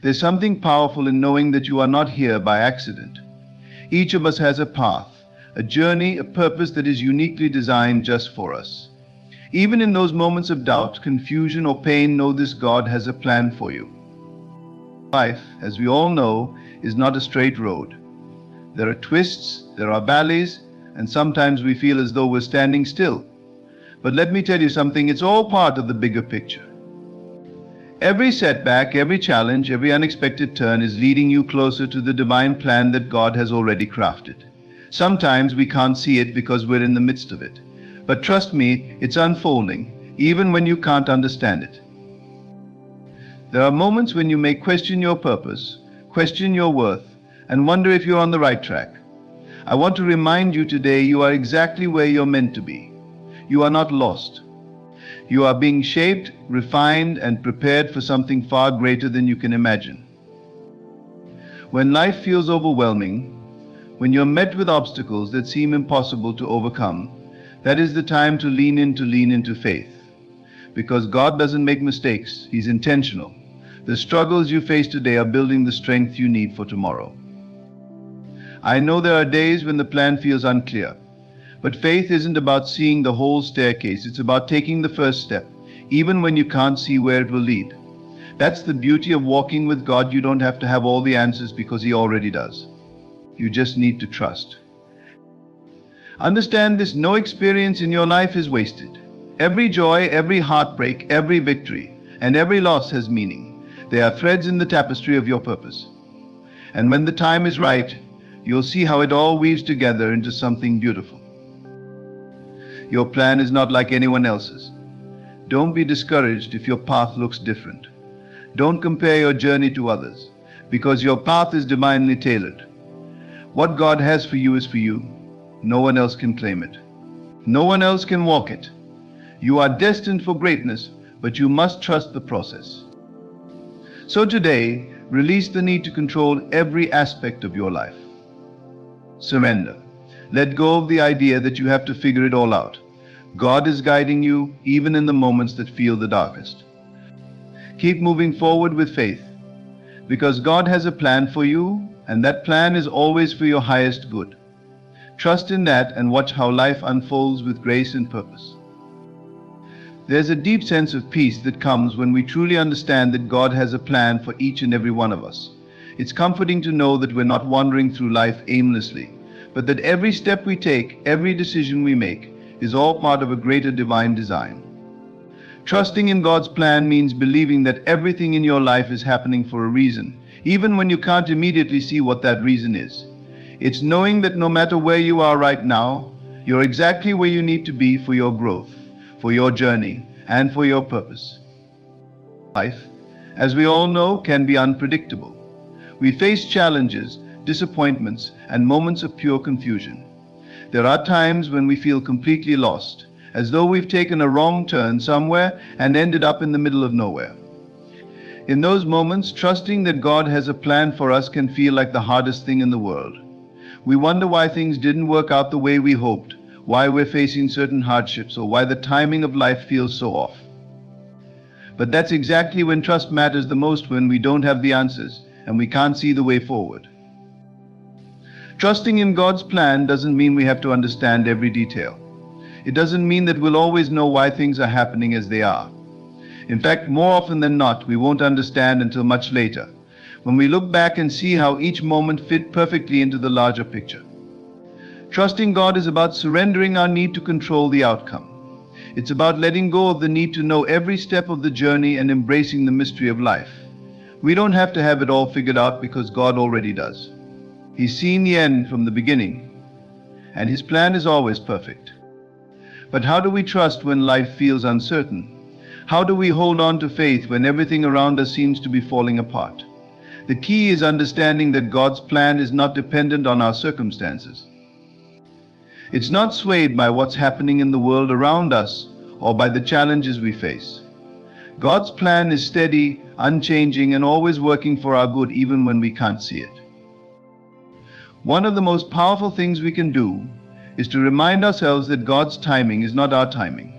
There's something powerful in knowing that you are not here by accident. Each of us has a path, a journey, a purpose that is uniquely designed just for us. Even in those moments of doubt, confusion, or pain, know this: God has a plan for you. Life, as we all know, is not a straight road. There are twists, there are valleys, and sometimes we feel as though we're standing still. But let me tell you something, it's all part of the bigger picture. Every setback, every challenge, every unexpected turn is leading you closer to the divine plan that God has already crafted. Sometimes we can't see it because we're in the midst of it. But trust me, it's unfolding, even when you can't understand it. There are moments when you may question your purpose, question your worth, and wonder if you're on the right track. I want to remind you today, you are exactly where you're meant to be. You are not lost. You are being shaped, refined, and prepared for something far greater than you can imagine. When life feels overwhelming, when you're met with obstacles that seem impossible to overcome, that is the time to lean into faith. Because God doesn't make mistakes, He's intentional. The struggles you face today are building the strength you need for tomorrow. I know there are days when the plan feels unclear, but faith isn't about seeing the whole staircase, it's about taking the first step, even when you can't see where it will lead. That's the beauty of walking with God. You don't have to have all the answers because He already does. You just need to trust. Understand this: no experience in your life is wasted. Every joy, every heartbreak, every victory, and every loss has meaning. They are threads in the tapestry of your purpose. And when the time is right, you'll see how it all weaves together into something beautiful. Your plan is not like anyone else's. Don't be discouraged if your path looks different. Don't compare your journey to others, because your path is divinely tailored. What God has for you is for you. No one else can claim it. No one else can walk it. You are destined for greatness, but you must trust the process. So today, release the need to control every aspect of your life. Surrender. Let go of the idea that you have to figure it all out. God is guiding you even in the moments that feel the darkest. Keep moving forward with faith, because God has a plan for you, and that plan is always for your highest good. Trust in that and watch how life unfolds with grace and purpose. There's a deep sense of peace that comes when we truly understand that God has a plan for each and every one of us. It's comforting to know that we're not wandering through life aimlessly, but that every step we take, every decision we make, is all part of a greater divine design. Trusting in God's plan means believing that everything in your life is happening for a reason, even when you can't immediately see what that reason is. It's knowing that no matter where you are right now, you're exactly where you need to be for your growth, for your journey, and for your purpose. Life, as we all know, can be unpredictable. We face challenges, disappointments, and moments of pure confusion. There are times when we feel completely lost, as though we've taken a wrong turn somewhere and ended up in the middle of nowhere. In those moments, trusting that God has a plan for us can feel like the hardest thing in the world. We wonder why things didn't work out the way we hoped, why we're facing certain hardships, or why the timing of life feels so off. But that's exactly when trust matters the most, when we don't have the answers and we can't see the way forward. Trusting in God's plan doesn't mean we have to understand every detail. It doesn't mean that we'll always know why things are happening as they are. In fact, more often than not, we won't understand until much later, when we look back and see how each moment fit perfectly into the larger picture. Trusting God is about surrendering our need to control the outcome. It's about letting go of the need to know every step of the journey and embracing the mystery of life. We don't have to have it all figured out because God already does. He's seen the end from the beginning, and His plan is always perfect. But how do we trust when life feels uncertain? How do we hold on to faith when everything around us seems to be falling apart? The key is understanding that God's plan is not dependent on our circumstances. It's not swayed by what's happening in the world around us or by the challenges we face. God's plan is steady, unchanging, and always working for our good even when we can't see it. One of the most powerful things we can do is to remind ourselves that God's timing is not our timing.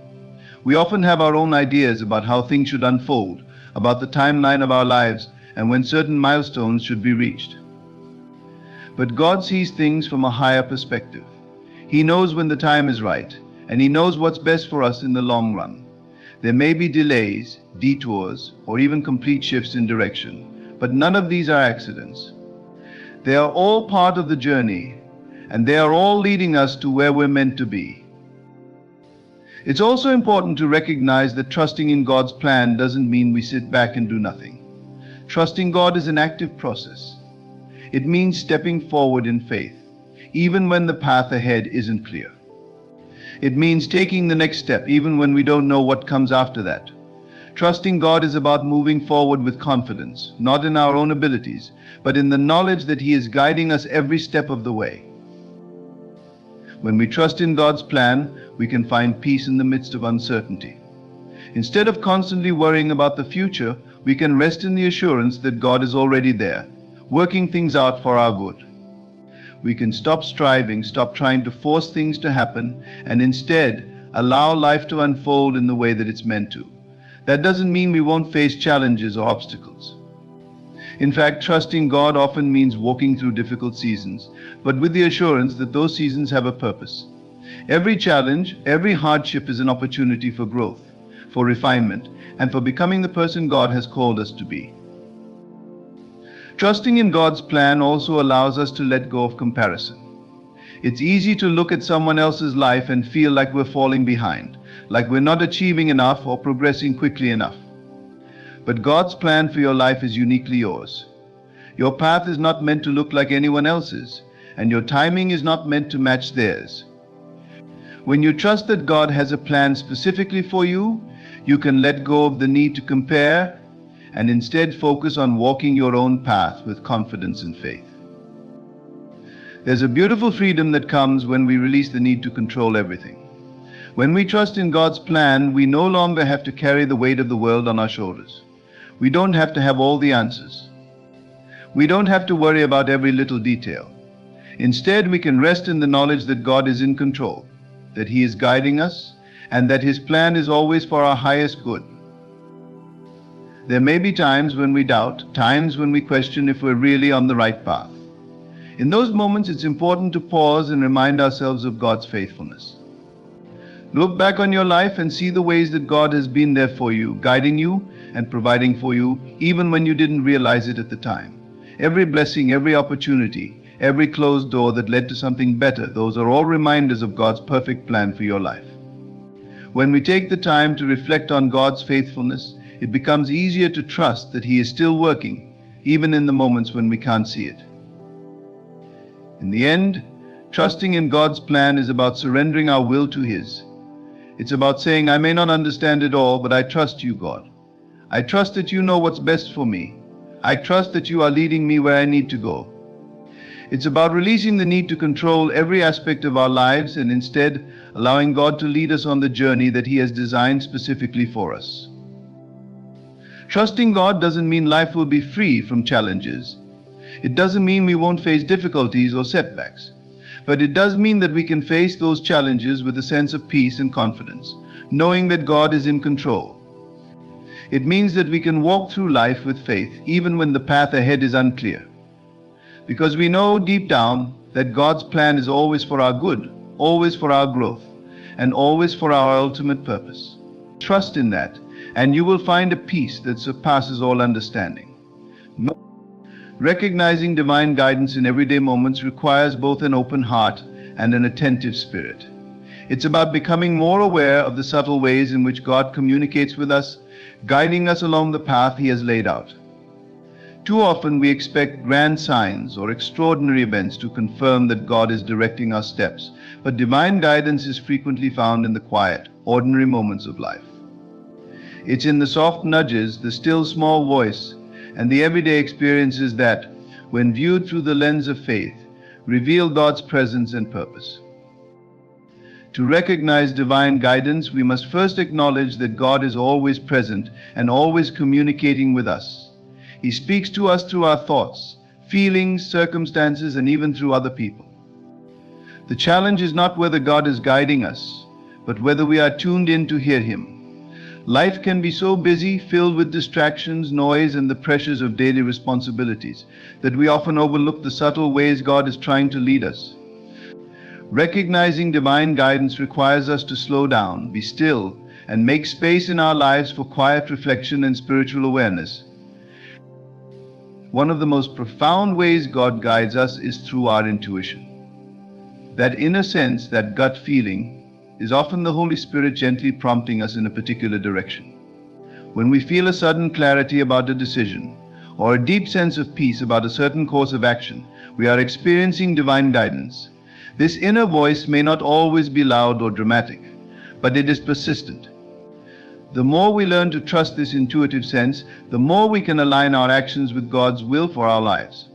We often have our own ideas about how things should unfold, about the timeline of our lives, and when certain milestones should be reached. But God sees things from a higher perspective. He knows when the time is right, and He knows what's best for us in the long run. There may be delays, detours, or even complete shifts in direction, but none of these are accidents. They are all part of the journey, and they are all leading us to where we're meant to be. It's also important to recognize that trusting in God's plan doesn't mean we sit back and do nothing. Trusting God is an active process. It means stepping forward in faith, even when the path ahead isn't clear. It means taking the next step, even when we don't know what comes after that. Trusting God is about moving forward with confidence, not in our own abilities, but in the knowledge that He is guiding us every step of the way. When we trust in God's plan, we can find peace in the midst of uncertainty. Instead of constantly worrying about the future, we can rest in the assurance that God is already there, working things out for our good. We can stop striving, stop trying to force things to happen, and instead allow life to unfold in the way that it's meant to. That doesn't mean we won't face challenges or obstacles. In fact, trusting God often means walking through difficult seasons, but with the assurance that those seasons have a purpose. Every challenge, every hardship is an opportunity for growth, for refinement, and for becoming the person God has called us to be. Trusting in God's plan also allows us to let go of comparison. It's easy to look at someone else's life and feel like we're falling behind, like we're not achieving enough or progressing quickly enough. But God's plan for your life is uniquely yours. Your path is not meant to look like anyone else's, and your timing is not meant to match theirs. When you trust that God has a plan specifically for you, you can let go of the need to compare and instead focus on walking your own path with confidence and faith. There's a beautiful freedom that comes when we release the need to control everything. When we trust in God's plan, we no longer have to carry the weight of the world on our shoulders. We don't have to have all the answers. We don't have to worry about every little detail. Instead, we can rest in the knowledge that God is in control, that He is guiding us, and that His plan is always for our highest good. There may be times when we doubt, times when we question if we're really on the right path. In those moments, it's important to pause and remind ourselves of God's faithfulness. Look back on your life and see the ways that God has been there for you, guiding you and providing for you, even when you didn't realize it at the time. Every blessing, every opportunity, every closed door that led to something better, those are all reminders of God's perfect plan for your life. When we take the time to reflect on God's faithfulness, it becomes easier to trust that He is still working, even in the moments when we can't see it. In the end, trusting in God's plan is about surrendering our will to His. It's about saying, I may not understand it all, but I trust you, God. I trust that you know what's best for me. I trust that you are leading me where I need to go. It's about releasing the need to control every aspect of our lives and instead allowing God to lead us on the journey that He has designed specifically for us. Trusting God doesn't mean life will be free from challenges. It doesn't mean we won't face difficulties or setbacks. But it does mean that we can face those challenges with a sense of peace and confidence, knowing that God is in control. It means that we can walk through life with faith, even when the path ahead is unclear. Because we know deep down that God's plan is always for our good, always for our growth, and always for our ultimate purpose. Trust in that, and you will find a peace that surpasses all understanding. Recognizing divine guidance in everyday moments requires both an open heart and an attentive spirit. It's about becoming more aware of the subtle ways in which God communicates with us, guiding us along the path He has laid out. Too often we expect grand signs or extraordinary events to confirm that God is directing our steps, but divine guidance is frequently found in the quiet, ordinary moments of life. It's in the soft nudges, the still small voice, and the everyday experiences that, when viewed through the lens of faith, reveal God's presence and purpose. To recognize divine guidance, we must first acknowledge that God is always present and always communicating with us. He speaks to us through our thoughts, feelings, circumstances, and even through other people. The challenge is not whether God is guiding us, but whether we are tuned in to hear Him. Life can be so busy, filled with distractions, noise, and the pressures of daily responsibilities, that we often overlook the subtle ways God is trying to lead us. Recognizing divine guidance requires us to slow down, be still, and make space in our lives for quiet reflection and spiritual awareness. One of the most profound ways God guides us is through our intuition. That inner sense, that gut feeling, is often the Holy Spirit gently prompting us in a particular direction. When we feel a sudden clarity about a decision, or a deep sense of peace about a certain course of action, we are experiencing divine guidance. This inner voice may not always be loud or dramatic, but it is persistent. The more we learn to trust this intuitive sense, the more we can align our actions with God's will for our lives.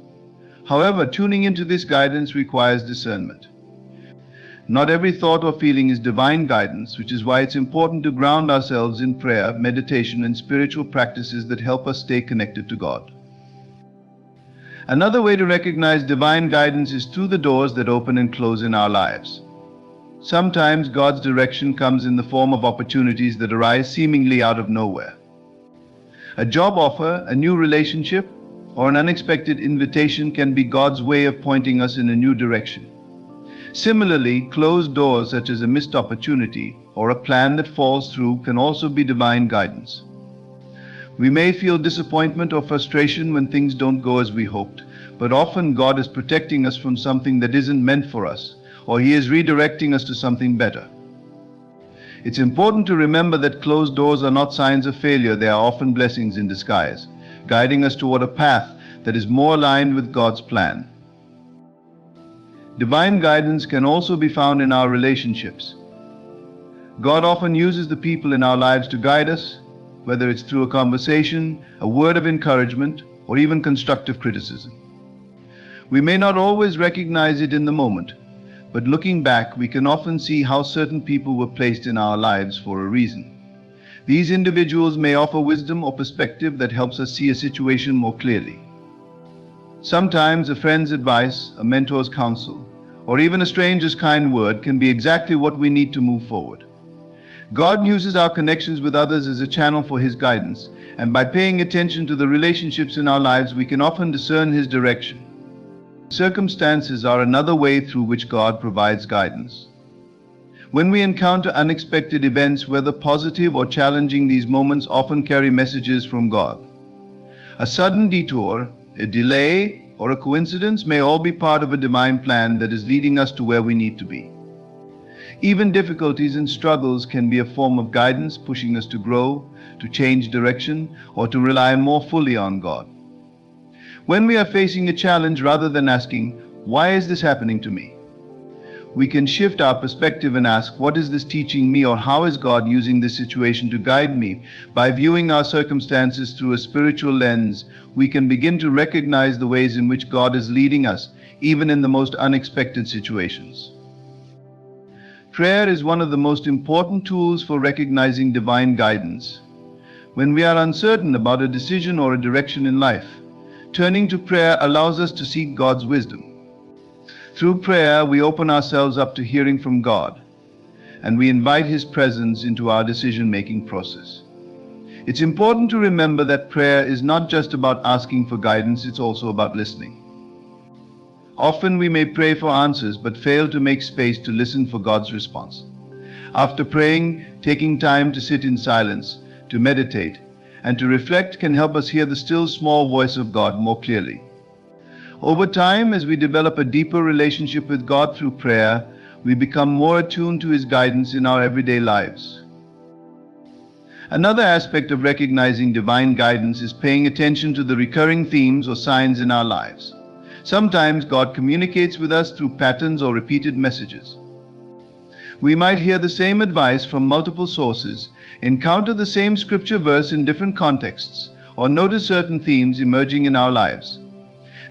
However, tuning into this guidance requires discernment. Not every thought or feeling is divine guidance, which is why it's important to ground ourselves in prayer, meditation, and spiritual practices that help us stay connected to God. Another way to recognize divine guidance is through the doors that open and close in our lives. Sometimes God's direction comes in the form of opportunities that arise seemingly out of nowhere. A job offer, a new relationship, or an unexpected invitation can be God's way of pointing us in a new direction. Similarly, closed doors such as a missed opportunity or a plan that falls through can also be divine guidance. We may feel disappointment or frustration when things don't go as we hoped, but often God is protecting us from something that isn't meant for us, or He is redirecting us to something better. It's important to remember that closed doors are not signs of failure, they are often blessings in disguise, guiding us toward a path that is more aligned with God's plan. Divine guidance can also be found in our relationships. God often uses the people in our lives to guide us, whether it's through a conversation, a word of encouragement, or even constructive criticism. We may not always recognize it in the moment, but looking back, we can often see how certain people were placed in our lives for a reason. These individuals may offer wisdom or perspective that helps us see a situation more clearly. Sometimes a friend's advice, a mentor's counsel, or even a stranger's kind word can be exactly what we need to move forward. God uses our connections with others as a channel for His guidance, and by paying attention to the relationships in our lives, we can often discern His direction. Circumstances are another way through which God provides guidance. When we encounter unexpected events, whether positive or challenging, these moments often carry messages from God. A sudden detour, a delay, or a coincidence may all be part of a divine plan that is leading us to where we need to be. Even difficulties and struggles can be a form of guidance, pushing us to grow, to change direction, or to rely more fully on God. When we are facing a challenge, rather than asking, "Why is this happening to me?" we can shift our perspective and ask, "What is this teaching me?" or "How is God using this situation to guide me?" By viewing our circumstances through a spiritual lens, we can begin to recognize the ways in which God is leading us, even in the most unexpected situations. Prayer is one of the most important tools for recognizing divine guidance. When we are uncertain about a decision or a direction in life, turning to prayer allows us to seek God's wisdom. Through prayer, we open ourselves up to hearing from God, and we invite His presence into our decision-making process. It's important to remember that prayer is not just about asking for guidance, it's also about listening. Often we may pray for answers, but fail to make space to listen for God's response. After praying, taking time to sit in silence, to meditate, and to reflect can help us hear the still small voice of God more clearly. Over time, as we develop a deeper relationship with God through prayer, we become more attuned to His guidance in our everyday lives. Another aspect of recognizing divine guidance is paying attention to the recurring themes or signs in our lives. Sometimes God communicates with us through patterns or repeated messages. We might hear the same advice from multiple sources, encounter the same scripture verse in different contexts, or notice certain themes emerging in our lives.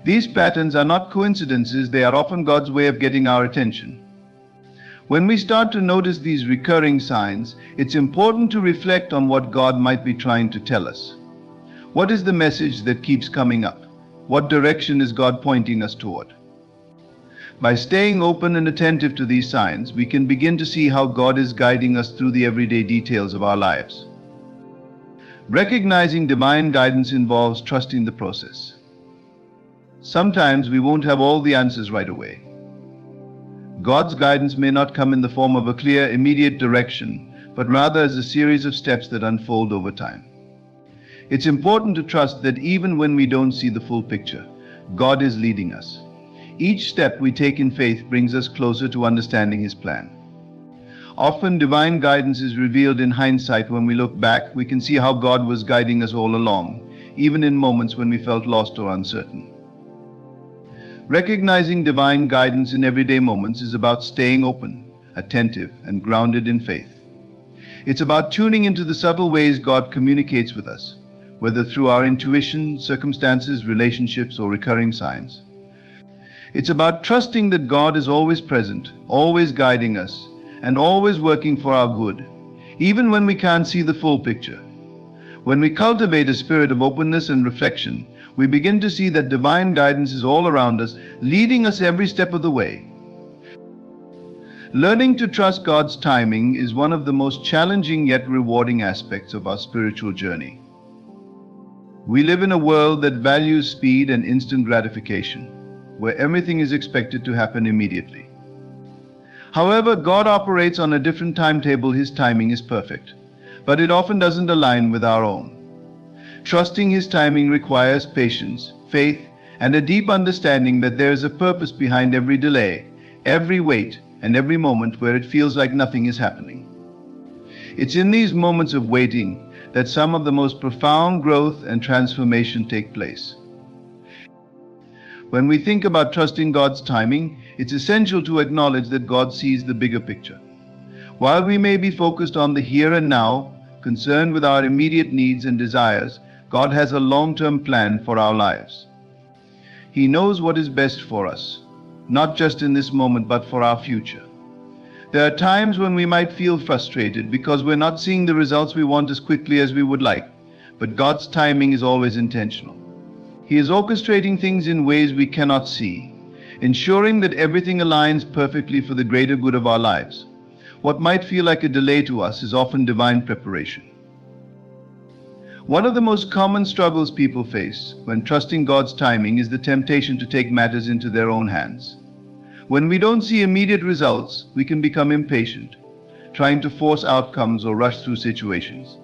These patterns are not coincidences, they are often God's way of getting our attention. When we start to notice these recurring signs, it's important to reflect on what God might be trying to tell us. What is the message that keeps coming up? What direction is God pointing us toward? By staying open and attentive to these signs, we can begin to see how God is guiding us through the everyday details of our lives. Recognizing divine guidance involves trusting the process. Sometimes we won't have all the answers right away. God's guidance may not come in the form of a clear, immediate direction, but rather as a series of steps that unfold over time. It's important to trust that even when we don't see the full picture, God is leading us. Each step we take in faith brings us closer to understanding His plan. Often divine guidance is revealed in hindsight. When we look back, we can see how God was guiding us all along, even in moments when we felt lost or uncertain. Recognizing divine guidance in everyday moments is about staying open, attentive, and grounded in faith. It's about tuning into the subtle ways God communicates with us, whether through our intuition, circumstances, relationships, or recurring signs. It's about trusting that God is always present, always guiding us, and always working for our good, even when we can't see the full picture. When we cultivate a spirit of openness and reflection, we begin to see that divine guidance is all around us, leading us every step of the way. Learning to trust God's timing is one of the most challenging yet rewarding aspects of our spiritual journey. We live in a world that values speed and instant gratification, where everything is expected to happen immediately. However, God operates on a different timetable. His timing is perfect, but it often doesn't align with our own. Trusting His timing requires patience, faith, and a deep understanding that there is a purpose behind every delay, every wait, and every moment where it feels like nothing is happening. It's in these moments of waiting that some of the most profound growth and transformation take place. When we think about trusting God's timing, it's essential to acknowledge that God sees the bigger picture. While we may be focused on the here and now, concerned with our immediate needs and desires, God has a long-term plan for our lives. He knows what is best for us, not just in this moment, but for our future. There are times when we might feel frustrated because we're not seeing the results we want as quickly as we would like, but God's timing is always intentional. He is orchestrating things in ways we cannot see, ensuring that everything aligns perfectly for the greater good of our lives. What might feel like a delay to us is often divine preparation. One of the most common struggles people face when trusting God's timing is the temptation to take matters into their own hands. When we don't see immediate results, we can become impatient, trying to force outcomes or rush through situations.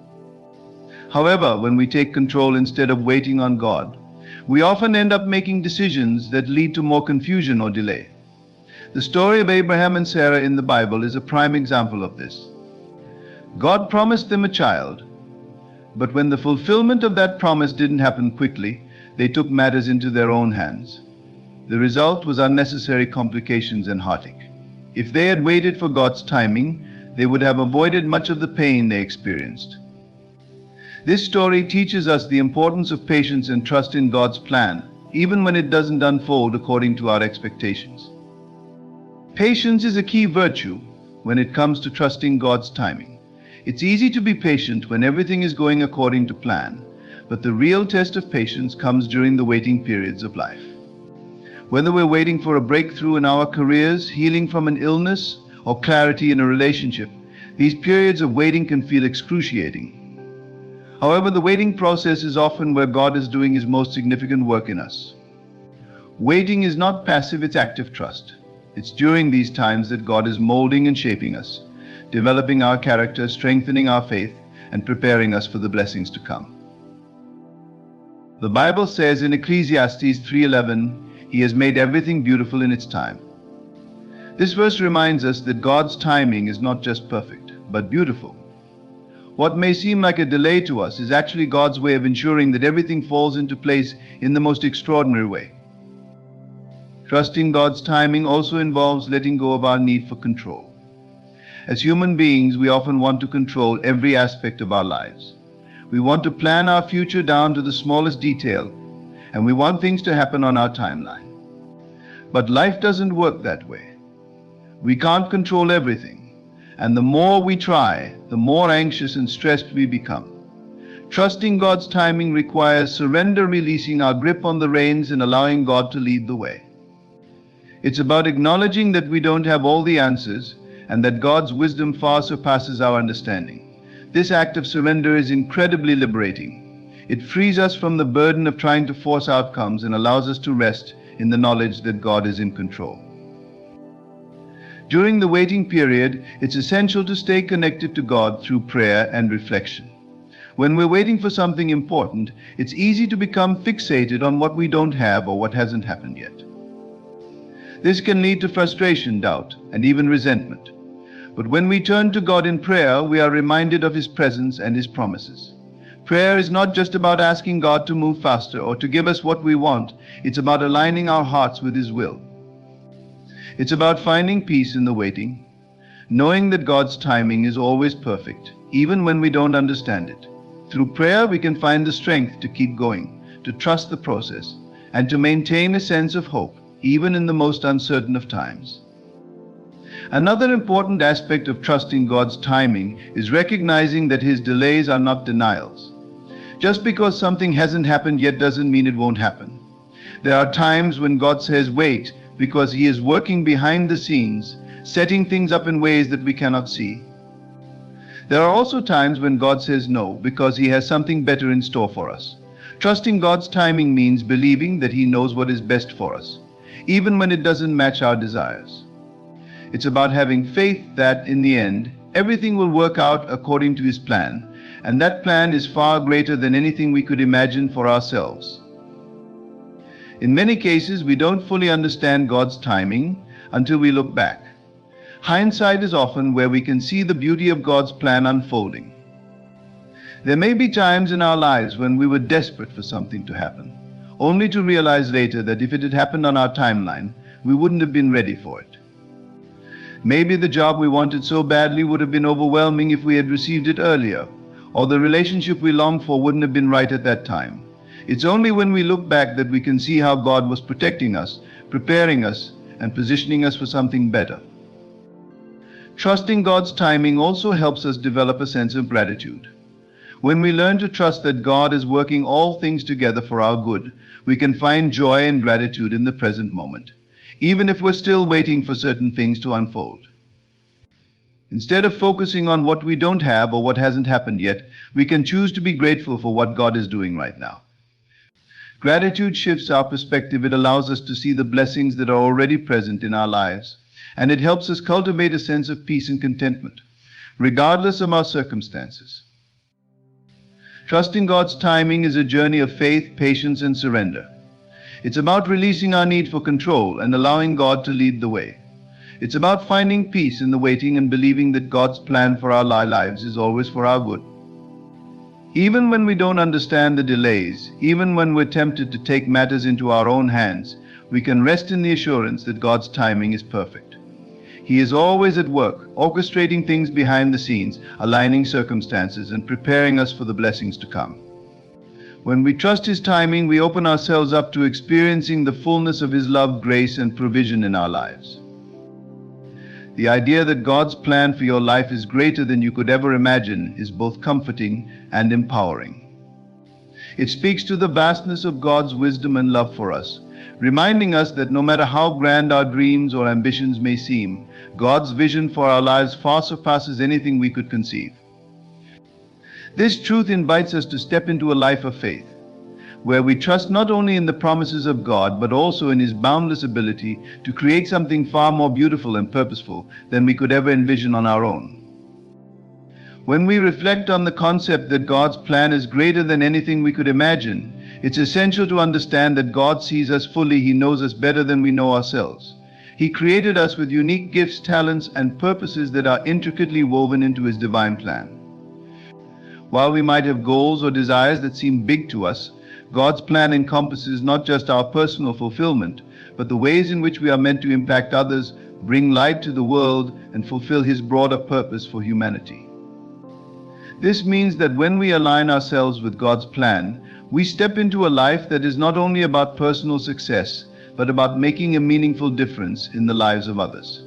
However, when we take control instead of waiting on God, we often end up making decisions that lead to more confusion or delay. The story of Abraham and Sarah in the Bible is a prime example of this. God promised them a child, but when the fulfillment of that promise didn't happen quickly, they took matters into their own hands. The result was unnecessary complications and heartache. If they had waited for God's timing, they would have avoided much of the pain they experienced. This story teaches us the importance of patience and trust in God's plan, even when it doesn't unfold according to our expectations. Patience is a key virtue when it comes to trusting God's timing. It's easy to be patient when everything is going according to plan, but the real test of patience comes during the waiting periods of life. Whether we're waiting for a breakthrough in our careers, healing from an illness, or clarity in a relationship, these periods of waiting can feel excruciating. However, the waiting process is often where God is doing His most significant work in us. Waiting is not passive, it's active trust. It's during these times that God is molding and shaping us, developing our character, strengthening our faith, and preparing us for the blessings to come. The Bible says in Ecclesiastes 3:11, He has made everything beautiful in its time. This verse reminds us that God's timing is not just perfect, but beautiful. What may seem like a delay to us is actually God's way of ensuring that everything falls into place in the most extraordinary way. Trusting God's timing also involves letting go of our need for control. As human beings, we often want to control every aspect of our lives. We want to plan our future down to the smallest detail, and we want things to happen on our timeline. But life doesn't work that way. We can't control everything, and the more we try, the more anxious and stressed we become. Trusting God's timing requires surrender, releasing our grip on the reins and allowing God to lead the way. It's about acknowledging that we don't have all the answers and that God's wisdom far surpasses our understanding. This act of surrender is incredibly liberating. It frees us from the burden of trying to force outcomes and allows us to rest in the knowledge that God is in control. During the waiting period, it's essential to stay connected to God through prayer and reflection. When we're waiting for something important, it's easy to become fixated on what we don't have or what hasn't happened yet. This can lead to frustration, doubt, and even resentment. But when we turn to God in prayer, we are reminded of His presence and His promises. Prayer is not just about asking God to move faster or to give us what we want. It's about aligning our hearts with His will. It's about finding peace in the waiting, knowing that God's timing is always perfect, even when we don't understand it. Through prayer, we can find the strength to keep going, to trust the process, and to maintain a sense of hope, even in the most uncertain of times. Another important aspect of trusting God's timing is recognizing that His delays are not denials. Just because something hasn't happened yet doesn't mean it won't happen. There are times when God says wait because He is working behind the scenes, setting things up in ways that we cannot see. There are also times when God says no because He has something better in store for us. Trusting God's timing means believing that He knows what is best for us, even when it doesn't match our desires. It's about having faith that, in the end, everything will work out according to His plan, and that plan is far greater than anything we could imagine for ourselves. In many cases, we don't fully understand God's timing until we look back. Hindsight is often where we can see the beauty of God's plan unfolding. There may be times in our lives when we were desperate for something to happen, only to realize later that if it had happened on our timeline, we wouldn't have been ready for it. Maybe the job we wanted so badly would have been overwhelming if we had received it earlier, or the relationship we longed for wouldn't have been right at that time. It's only when we look back that we can see how God was protecting us, preparing us, and positioning us for something better. Trusting God's timing also helps us develop a sense of gratitude. When we learn to trust that God is working all things together for our good, we can find joy and gratitude in the present moment, even if we're still waiting for certain things to unfold. Instead of focusing on what we don't have or what hasn't happened yet, we can choose to be grateful for what God is doing right now. Gratitude shifts our perspective. It allows us to see the blessings that are already present in our lives, and it helps us cultivate a sense of peace and contentment, regardless of our circumstances. Trusting God's timing is a journey of faith, patience, and surrender. It's about releasing our need for control and allowing God to lead the way. It's about finding peace in the waiting and believing that God's plan for our lives is always for our good. Even when we don't understand the delays, even when we're tempted to take matters into our own hands, we can rest in the assurance that God's timing is perfect. He is always at work, orchestrating things behind the scenes, aligning circumstances, and preparing us for the blessings to come. When we trust His timing, we open ourselves up to experiencing the fullness of His love, grace, and provision in our lives. The idea that God's plan for your life is greater than you could ever imagine is both comforting and empowering. It speaks to the vastness of God's wisdom and love for us, reminding us that no matter how grand our dreams or ambitions may seem, God's vision for our lives far surpasses anything we could conceive. This truth invites us to step into a life of faith, where we trust not only in the promises of God, but also in His boundless ability to create something far more beautiful and purposeful than we could ever envision on our own. When we reflect on the concept that God's plan is greater than anything we could imagine, it's essential to understand that God sees us fully. He knows us better than we know ourselves. He created us with unique gifts, talents, and purposes that are intricately woven into His divine plan. While we might have goals or desires that seem big to us, God's plan encompasses not just our personal fulfillment, but the ways in which we are meant to impact others, bring light to the world, and fulfill His broader purpose for humanity. This means that when we align ourselves with God's plan, we step into a life that is not only about personal success, but about making a meaningful difference in the lives of others.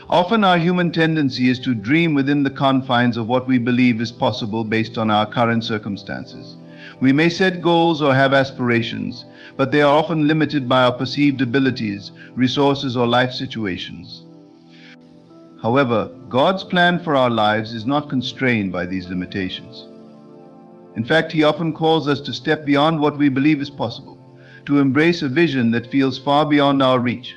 Often our human tendency is to dream within the confines of what we believe is possible based on our current circumstances. We may set goals or have aspirations, but they are often limited by our perceived abilities, resources, or life situations. However, God's plan for our lives is not constrained by these limitations. In fact, He often calls us to step beyond what we believe is possible, to embrace a vision that feels far beyond our reach.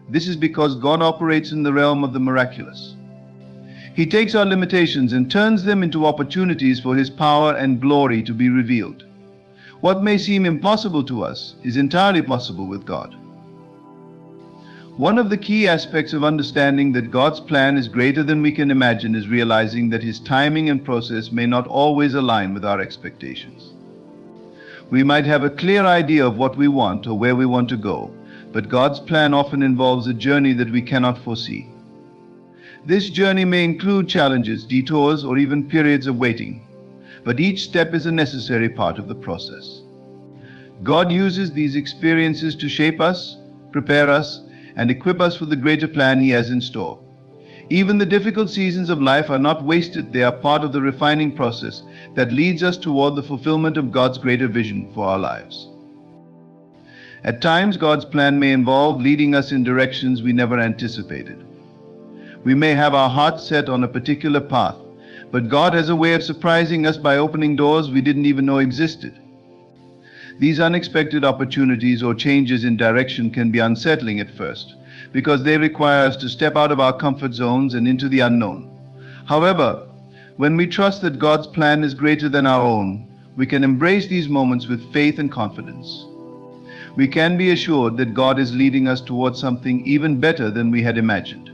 This is because God operates in the realm of the miraculous. He takes our limitations and turns them into opportunities for His power and glory to be revealed. What may seem impossible to us is entirely possible with God. One of the key aspects of understanding that God's plan is greater than we can imagine is realizing that His timing and process may not always align with our expectations. We might have a clear idea of what we want or where we want to go, but God's plan often involves a journey that we cannot foresee. This journey may include challenges, detours, or even periods of waiting, but each step is a necessary part of the process. God uses these experiences to shape us, prepare us, and equip us for the greater plan He has in store. Even the difficult seasons of life are not wasted. They are part of the refining process that leads us toward the fulfillment of God's greater vision for our lives. At times, God's plan may involve leading us in directions we never anticipated. We may have our hearts set on a particular path, but God has a way of surprising us by opening doors we didn't even know existed. These unexpected opportunities or changes in direction can be unsettling at first, because they require us to step out of our comfort zones and into the unknown. However, when we trust that God's plan is greater than our own, we can embrace these moments with faith and confidence. We can be assured that God is leading us towards something even better than we had imagined.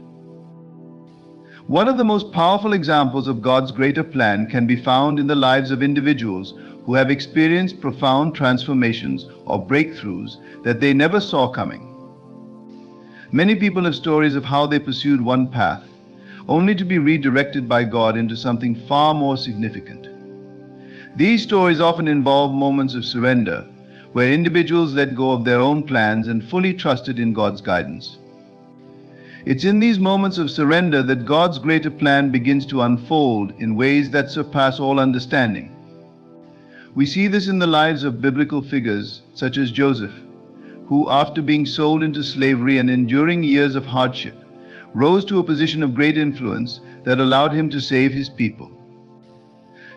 One of the most powerful examples of God's greater plan can be found in the lives of individuals who have experienced profound transformations or breakthroughs that they never saw coming. Many people have stories of how they pursued one path, only to be redirected by God into something far more significant. These stories often involve moments of surrender, where individuals let go of their own plans and fully trusted in God's guidance. It's in these moments of surrender that God's greater plan begins to unfold in ways that surpass all understanding. We see this in the lives of biblical figures such as Joseph, who, after being sold into slavery and enduring years of hardship, rose to a position of great influence that allowed him to save his people.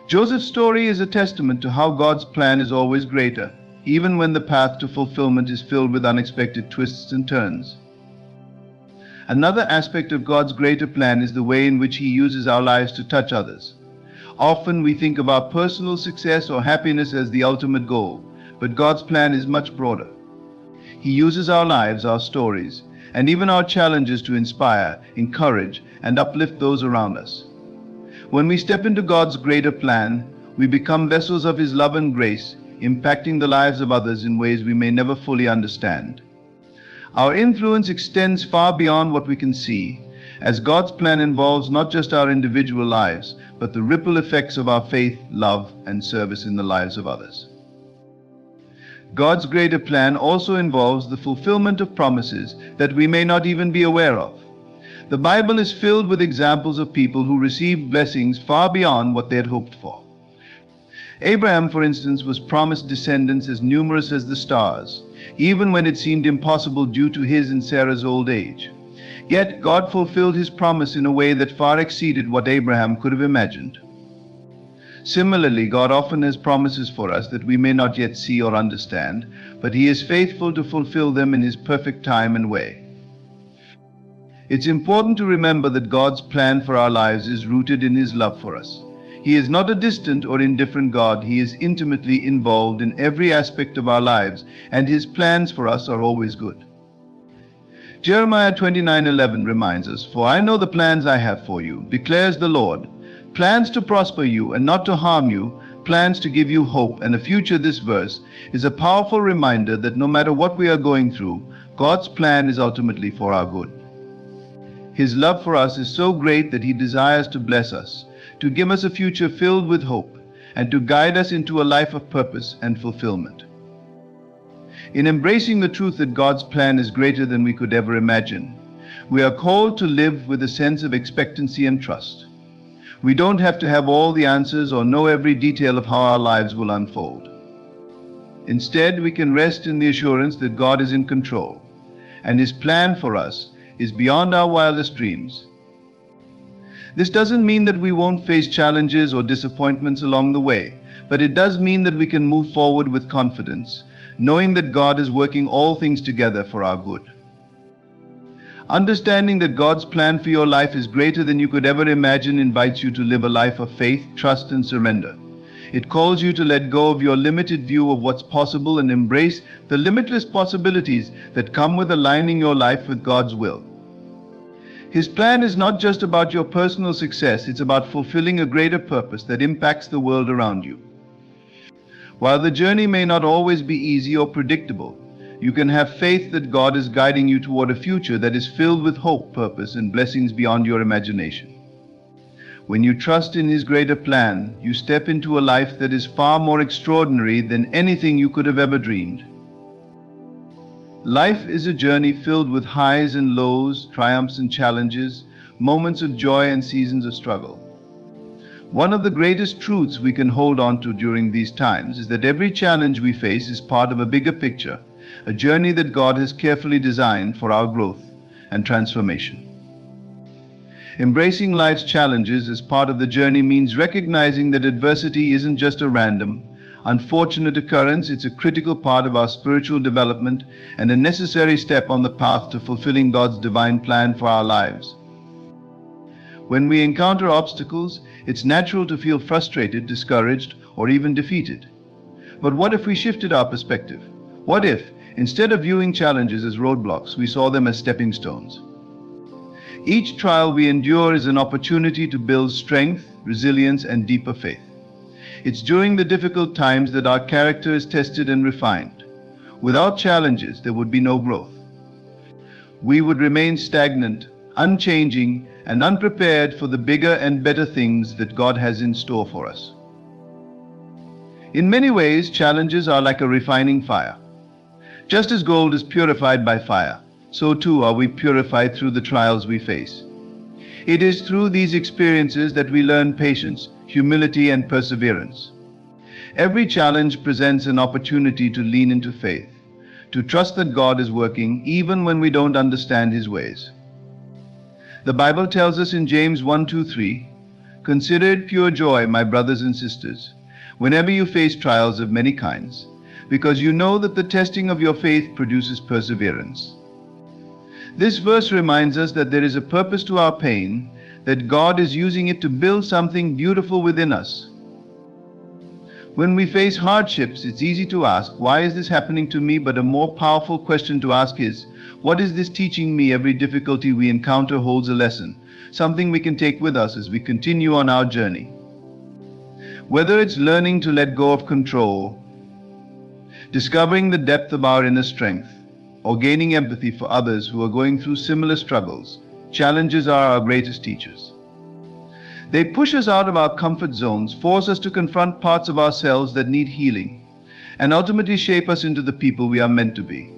Joseph's story is a testament to how God's plan is always greater, even when the path to fulfillment is filled with unexpected twists and turns. Another aspect of God's greater plan is the way in which He uses our lives to touch others. Often we think of our personal success or happiness as the ultimate goal, but God's plan is much broader. He uses our lives, our stories, and even our challenges to inspire, encourage, and uplift those around us. When we step into God's greater plan, we become vessels of His love and grace, impacting the lives of others in ways we may never fully understand. Our influence extends far beyond what we can see, as God's plan involves not just our individual lives, but the ripple effects of our faith, love, and service in the lives of others. God's greater plan also involves the fulfillment of promises that we may not even be aware of. The Bible is filled with examples of people who received blessings far beyond what they had hoped for. Abraham, for instance, was promised descendants as numerous as the stars, even when it seemed impossible due to his and Sarah's old age. Yet God fulfilled His promise in a way that far exceeded what Abraham could have imagined. Similarly, God often has promises for us that we may not yet see or understand, but He is faithful to fulfill them in His perfect time and way. It's important to remember that God's plan for our lives is rooted in His love for us. He is not a distant or indifferent God. He is intimately involved in every aspect of our lives, and His plans for us are always good. Jeremiah 29:11 reminds us, "For I know the plans I have for you, declares the Lord, plans to prosper you and not to harm you, plans to give you hope and a future." This verse is a powerful reminder that no matter what we are going through, God's plan is ultimately for our good. His love for us is so great that He desires to bless us, to give us a future filled with hope, and to guide us into a life of purpose and fulfillment. In embracing the truth that God's plan is greater than we could ever imagine, we are called to live with a sense of expectancy and trust. We don't have to have all the answers or know every detail of how our lives will unfold. Instead, we can rest in the assurance that God is in control, and His plan for us is beyond our wildest dreams. This doesn't mean that we won't face challenges or disappointments along the way, but it does mean that we can move forward with confidence, knowing that God is working all things together for our good. Understanding that God's plan for your life is greater than you could ever imagine invites you to live a life of faith, trust, and surrender. It calls you to let go of your limited view of what's possible and embrace the limitless possibilities that come with aligning your life with God's will. His plan is not just about your personal success, it's about fulfilling a greater purpose that impacts the world around you. While the journey may not always be easy or predictable, you can have faith that God is guiding you toward a future that is filled with hope, purpose, and blessings beyond your imagination. When you trust in His greater plan, you step into a life that is far more extraordinary than anything you could have ever dreamed. Life is a journey filled with highs and lows, triumphs and challenges, moments of joy and seasons of struggle. One of the greatest truths we can hold on to during these times is that every challenge we face is part of a bigger picture, a journey that God has carefully designed for our growth and transformation. Embracing life's challenges as part of the journey means recognizing that adversity isn't just a random, unfortunate occurrence, it's a critical part of our spiritual development and a necessary step on the path to fulfilling God's divine plan for our lives. When we encounter obstacles, it's natural to feel frustrated, discouraged, or even defeated. But what if we shifted our perspective? What if, instead of viewing challenges as roadblocks, we saw them as stepping stones? Each trial we endure is an opportunity to build strength, resilience, and deeper faith. It's during the difficult times that our character is tested and refined. Without challenges, there would be no growth. We would remain stagnant, unchanging, and unprepared for the bigger and better things that God has in store for us. In many ways, challenges are like a refining fire. Just as gold is purified by fire, so too are we purified through the trials we face. It is through these experiences that we learn patience, humility, and perseverance. Every challenge presents an opportunity to lean into faith, to trust that God is working even when we don't understand His ways. The Bible tells us in James 1-2-3, "Consider it pure joy, my brothers and sisters, whenever you face trials of many kinds, because you know that the testing of your faith produces perseverance." This verse reminds us that there is a purpose to our pain, that God is using it to build something beautiful within us. When we face hardships, it's easy to ask, "Why is this happening to me?" But a more powerful question to ask is, "What is this teaching me?" Every difficulty we encounter holds a lesson, something we can take with us as we continue on our journey. Whether it's learning to let go of control, discovering the depth of our inner strength, or gaining empathy for others who are going through similar struggles, challenges are our greatest teachers. They push us out of our comfort zones, force us to confront parts of ourselves that need healing, and ultimately shape us into the people we are meant to be.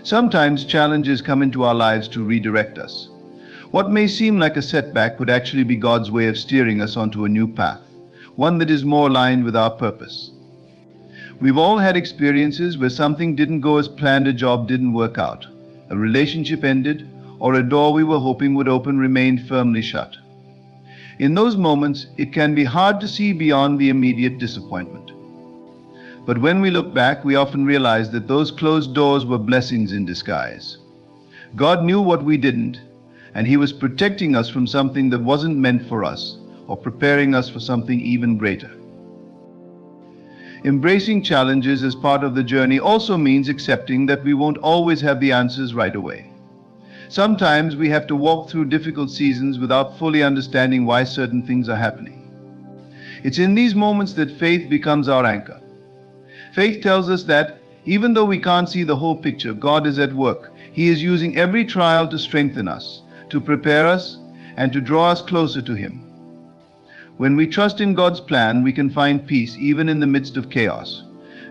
Sometimes challenges come into our lives to redirect us. What may seem like a setback could actually be God's way of steering us onto a new path, one that is more aligned with our purpose. We've all had experiences where something didn't go as planned, a job didn't work out, a relationship ended, or a door we were hoping would open remained firmly shut. In those moments, it can be hard to see beyond the immediate disappointment. But when we look back, we often realize that those closed doors were blessings in disguise. God knew what we didn't, and He was protecting us from something that wasn't meant for us, or preparing us for something even greater. Embracing challenges as part of the journey also means accepting that we won't always have the answers right away. Sometimes we have to walk through difficult seasons without fully understanding why certain things are happening. It's in these moments that faith becomes our anchor. Faith tells us that, even though we can't see the whole picture, God is at work. He is using every trial to strengthen us, to prepare us, and to draw us closer to Him. When we trust in God's plan, we can find peace even in the midst of chaos,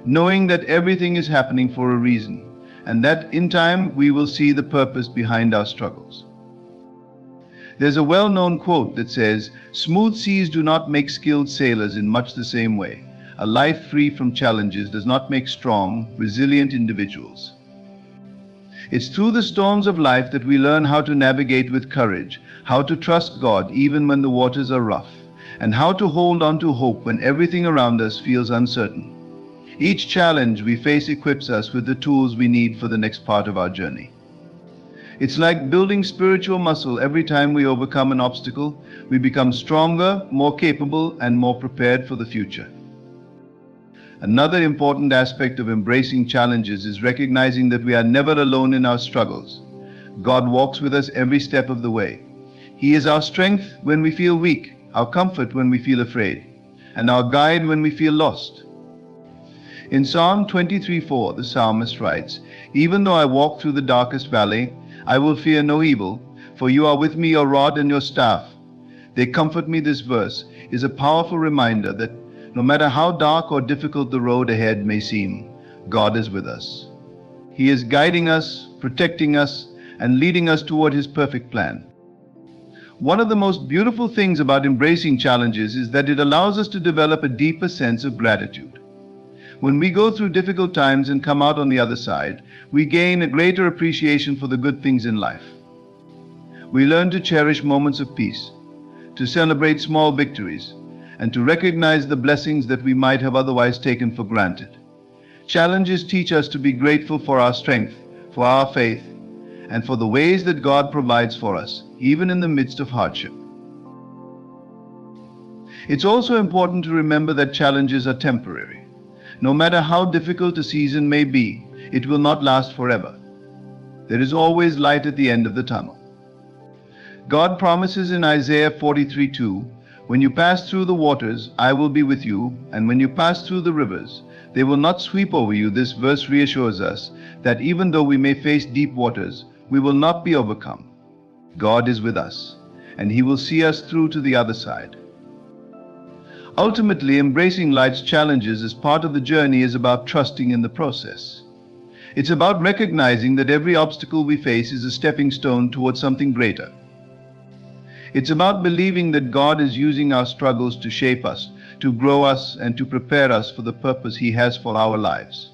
knowing that everything is happening for a reason, and that in time we will see the purpose behind our struggles. There's a well-known quote that says, "Smooth seas do not make skilled sailors," in much the same way. A life free from challenges does not make strong, resilient individuals. It's through the storms of life that we learn how to navigate with courage, how to trust God even when the waters are rough, and how to hold on to hope when everything around us feels uncertain. Each challenge we face equips us with the tools we need for the next part of our journey. It's like building spiritual muscle. Every time we overcome an obstacle, we become stronger, more capable, and more prepared for the future. Another important aspect of embracing challenges is recognizing that we are never alone in our struggles. God walks with us every step of the way. He is our strength when we feel weak, our comfort when we feel afraid, and our guide when we feel lost. In Psalm 23:4, the psalmist writes, "Even though I walk through the darkest valley, I will fear no evil, for you are with me, your rod and your staff. They comfort me." This verse is a powerful reminder that no matter how dark or difficult the road ahead may seem, God is with us. He is guiding us, protecting us, and leading us toward His perfect plan. One of the most beautiful things about embracing challenges is that it allows us to develop a deeper sense of gratitude. When we go through difficult times and come out on the other side, we gain a greater appreciation for the good things in life. We learn to cherish moments of peace, to celebrate small victories, and to recognize the blessings that we might have otherwise taken for granted. Challenges teach us to be grateful for our strength, for our faith, and for the ways that God provides for us, even in the midst of hardship. It's also important to remember that challenges are temporary. No matter how difficult a season may be, it will not last forever. There is always light at the end of the tunnel. God promises in Isaiah 43:2, "When you pass through the waters, I will be with you, and when you pass through the rivers, they will not sweep over you." This verse reassures us that even though we may face deep waters, we will not be overcome. God is with us, and He will see us through to the other side. Ultimately, embracing life's challenges as part of the journey is about trusting in the process. It's about recognizing that every obstacle we face is a stepping stone towards something greater. It's about believing that God is using our struggles to shape us, to grow us, and to prepare us for the purpose He has for our lives.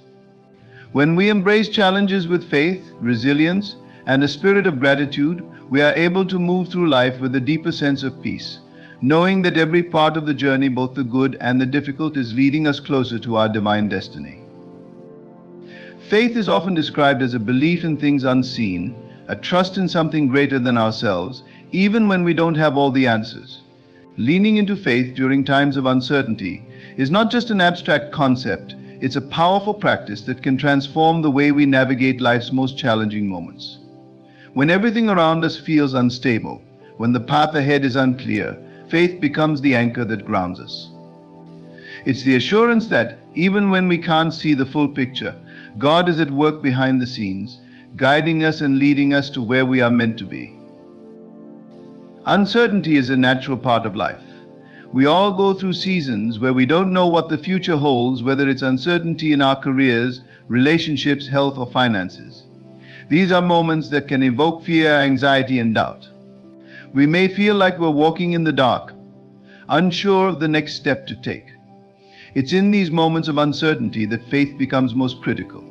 When we embrace challenges with faith, resilience, and a spirit of gratitude, we are able to move through life with a deeper sense of peace, knowing that every part of the journey, both the good and the difficult, is leading us closer to our divine destiny. Faith is often described as a belief in things unseen, a trust in something greater than ourselves, even when we don't have all the answers. Leaning into faith during times of uncertainty is not just an abstract concept, it's a powerful practice that can transform the way we navigate life's most challenging moments. When everything around us feels unstable, when the path ahead is unclear, faith becomes the anchor that grounds us. It's the assurance that, even when we can't see the full picture, God is at work behind the scenes, guiding us and leading us to where we are meant to be. Uncertainty is a natural part of life. We all go through seasons where we don't know what the future holds, whether it's uncertainty in our careers, relationships, health, or finances. These are moments that can evoke fear, anxiety, and doubt. We may feel like we're walking in the dark, unsure of the next step to take. It's in these moments of uncertainty that faith becomes most critical.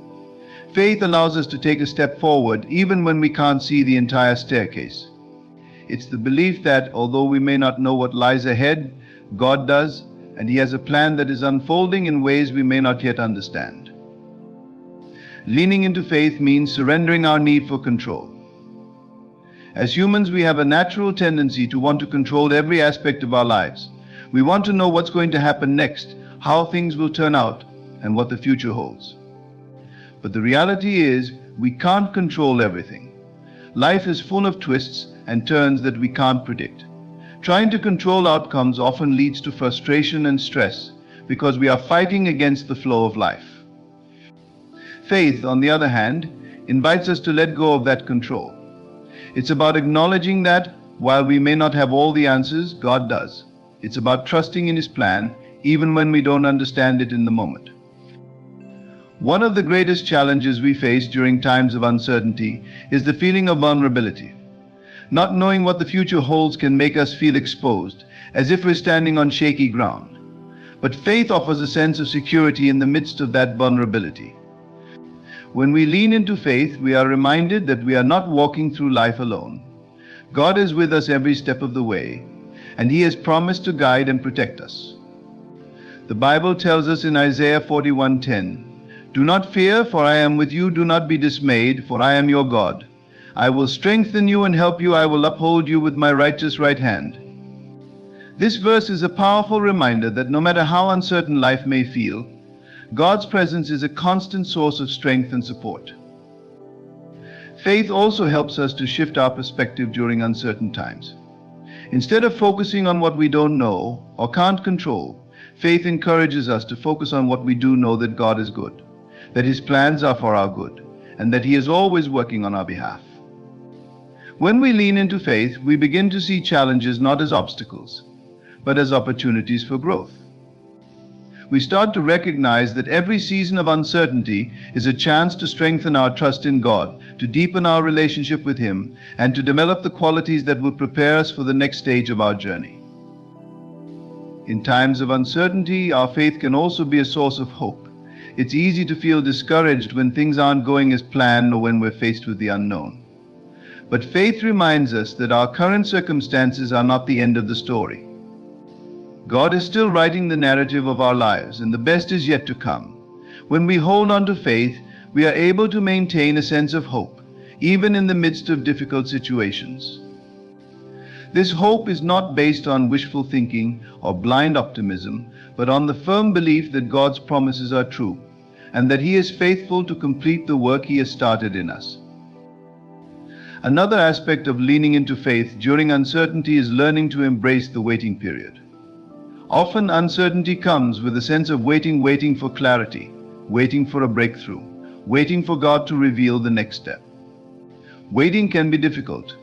Faith allows us to take a step forward even when we can't see the entire staircase. It's the belief that, although we may not know what lies ahead, God does, and He has a plan that is unfolding in ways we may not yet understand. Leaning into faith means surrendering our need for control. As humans, we have a natural tendency to want to control every aspect of our lives. We want to know what's going to happen next, how things will turn out, and what the future holds. But the reality is, we can't control everything. Life is full of twists and turns that we can't predict. Trying to control outcomes often leads to frustration and stress because we are fighting against the flow of life. Faith, on the other hand, invites us to let go of that control. It's about acknowledging that, while we may not have all the answers, God does. It's about trusting in His plan, even when we don't understand it in the moment. One of the greatest challenges we face during times of uncertainty is the feeling of vulnerability. Not knowing what the future holds can make us feel exposed, as if we're standing on shaky ground. But faith offers a sense of security in the midst of that vulnerability. When we lean into faith, we are reminded that we are not walking through life alone. God is with us every step of the way, and He has promised to guide and protect us. The Bible tells us in Isaiah 41:10, "Do not fear, for I am with you. Do not be dismayed, for I am your God. I will strengthen you and help you. I will uphold you with my righteous right hand." This verse is a powerful reminder that no matter how uncertain life may feel, God's presence is a constant source of strength and support. Faith also helps us to shift our perspective during uncertain times. Instead of focusing on what we don't know or can't control, faith encourages us to focus on what we do know, that God is good, that His plans are for our good, and that He is always working on our behalf. When we lean into faith, we begin to see challenges not as obstacles, but as opportunities for growth. We start to recognize that every season of uncertainty is a chance to strengthen our trust in God, to deepen our relationship with Him, and to develop the qualities that will prepare us for the next stage of our journey. In times of uncertainty, our faith can also be a source of hope. It's easy to feel discouraged when things aren't going as planned or when we're faced with the unknown. But faith reminds us that our current circumstances are not the end of the story. God is still writing the narrative of our lives, and the best is yet to come. When we hold on to faith, we are able to maintain a sense of hope, even in the midst of difficult situations. This hope is not based on wishful thinking or blind optimism, but on the firm belief that God's promises are true, and that He is faithful to complete the work He has started in us. Another aspect of leaning into faith during uncertainty is learning to embrace the waiting period. Often uncertainty comes with a sense of waiting for clarity, waiting for a breakthrough, waiting for God to reveal the next step. Waiting can be difficult,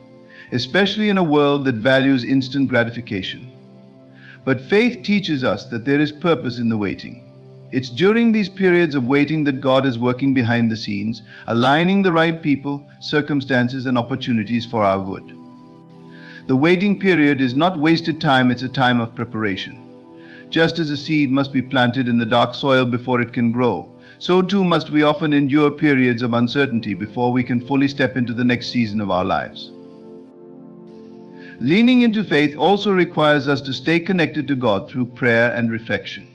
especially in a world that values instant gratification. But faith teaches us that there is purpose in the waiting. It's during these periods of waiting that God is working behind the scenes, aligning the right people, circumstances, and opportunities for our good. The waiting period is not wasted time, it's a time of preparation. Just as a seed must be planted in the dark soil before it can grow, so too must we often endure periods of uncertainty before we can fully step into the next season of our lives. Leaning into faith also requires us to stay connected to God through prayer and reflection.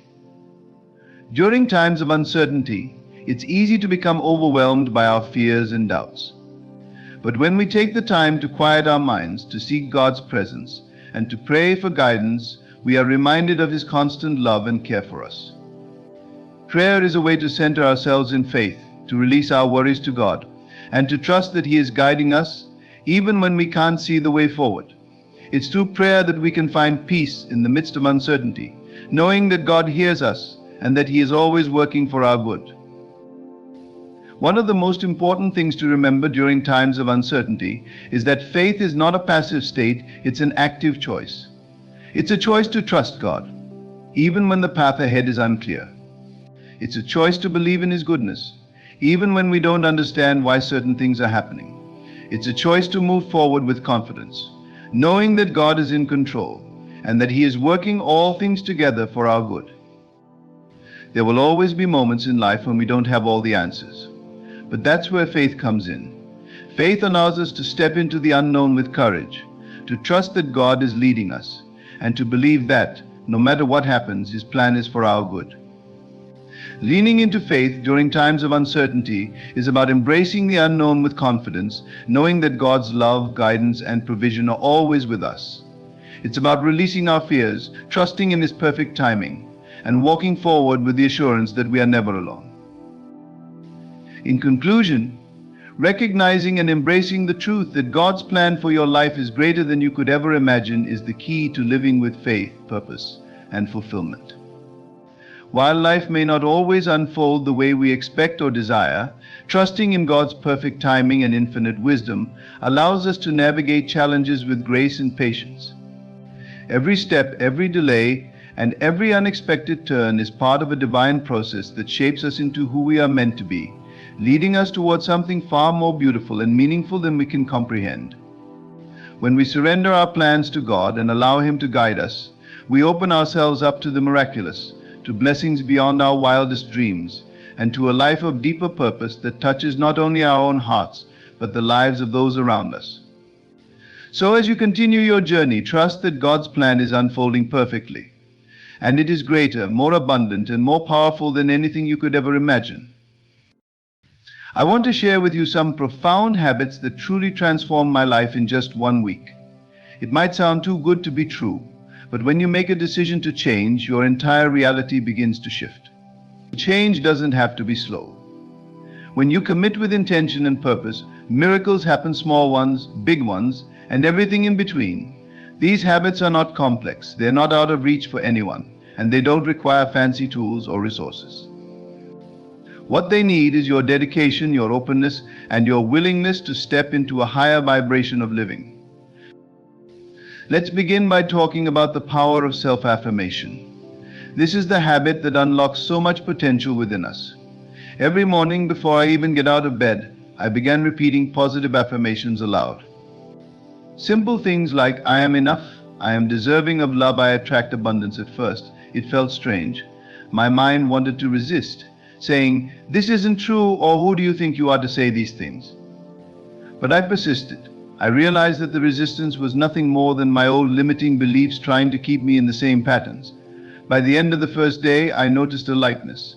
During times of uncertainty, it's easy to become overwhelmed by our fears and doubts. But when we take the time to quiet our minds, to seek God's presence, and to pray for guidance, we are reminded of His constant love and care for us. Prayer is a way to center ourselves in faith, to release our worries to God, and to trust that He is guiding us even when we can't see the way forward. It's through prayer that we can find peace in the midst of uncertainty, knowing that God hears us and that He is always working for our good. One of the most important things to remember during times of uncertainty is that faith is not a passive state, it's an active choice. It's a choice to trust God, even when the path ahead is unclear. It's a choice to believe in His goodness, even when we don't understand why certain things are happening. It's a choice to move forward with confidence, knowing that God is in control and that He is working all things together for our good. There will always be moments in life when we don't have all the answers, but that's where faith comes in. Faith allows us to step into the unknown with courage, to trust that God is leading us, and to believe that, no matter what happens, His plan is for our good. Leaning into faith during times of uncertainty is about embracing the unknown with confidence, knowing that God's love, guidance, and provision are always with us. It's about releasing our fears, trusting in His perfect timing, and walking forward with the assurance that we are never alone. In conclusion, recognizing and embracing the truth that God's plan for your life is greater than you could ever imagine is the key to living with faith, purpose, and fulfillment. While life may not always unfold the way we expect or desire, trusting in God's perfect timing and infinite wisdom allows us to navigate challenges with grace and patience. Every step, every delay, and every unexpected turn is part of a divine process that shapes us into who we are meant to be, leading us towards something far more beautiful and meaningful than we can comprehend. When we surrender our plans to God and allow Him to guide us, we open ourselves up to the miraculous, to blessings beyond our wildest dreams, and to a life of deeper purpose that touches not only our own hearts, but the lives of those around us. So as you continue your journey, trust that God's plan is unfolding perfectly, and it is greater, more abundant, and more powerful than anything you could ever imagine. I want to share with you some profound habits that truly transformed my life in just 1 week. It might sound too good to be true, but when you make a decision to change, your entire reality begins to shift. Change doesn't have to be slow. When you commit with intention and purpose, miracles happen, small ones, big ones, and everything in between. These habits are not complex, they're not out of reach for anyone, and they don't require fancy tools or resources. What they need is your dedication, your openness, and your willingness to step into a higher vibration of living. Let's begin by talking about the power of self-affirmation. This is the habit that unlocks so much potential within us. Every morning before I even get out of bed, I began repeating positive affirmations aloud. Simple things like, I am enough, I am deserving of love, I attract abundance. At first, it felt strange. My mind wanted to resist, saying, this isn't true, or who do you think you are to say these things? But I persisted. I realized that the resistance was nothing more than my old limiting beliefs trying to keep me in the same patterns. By the end of the first day, I noticed a lightness.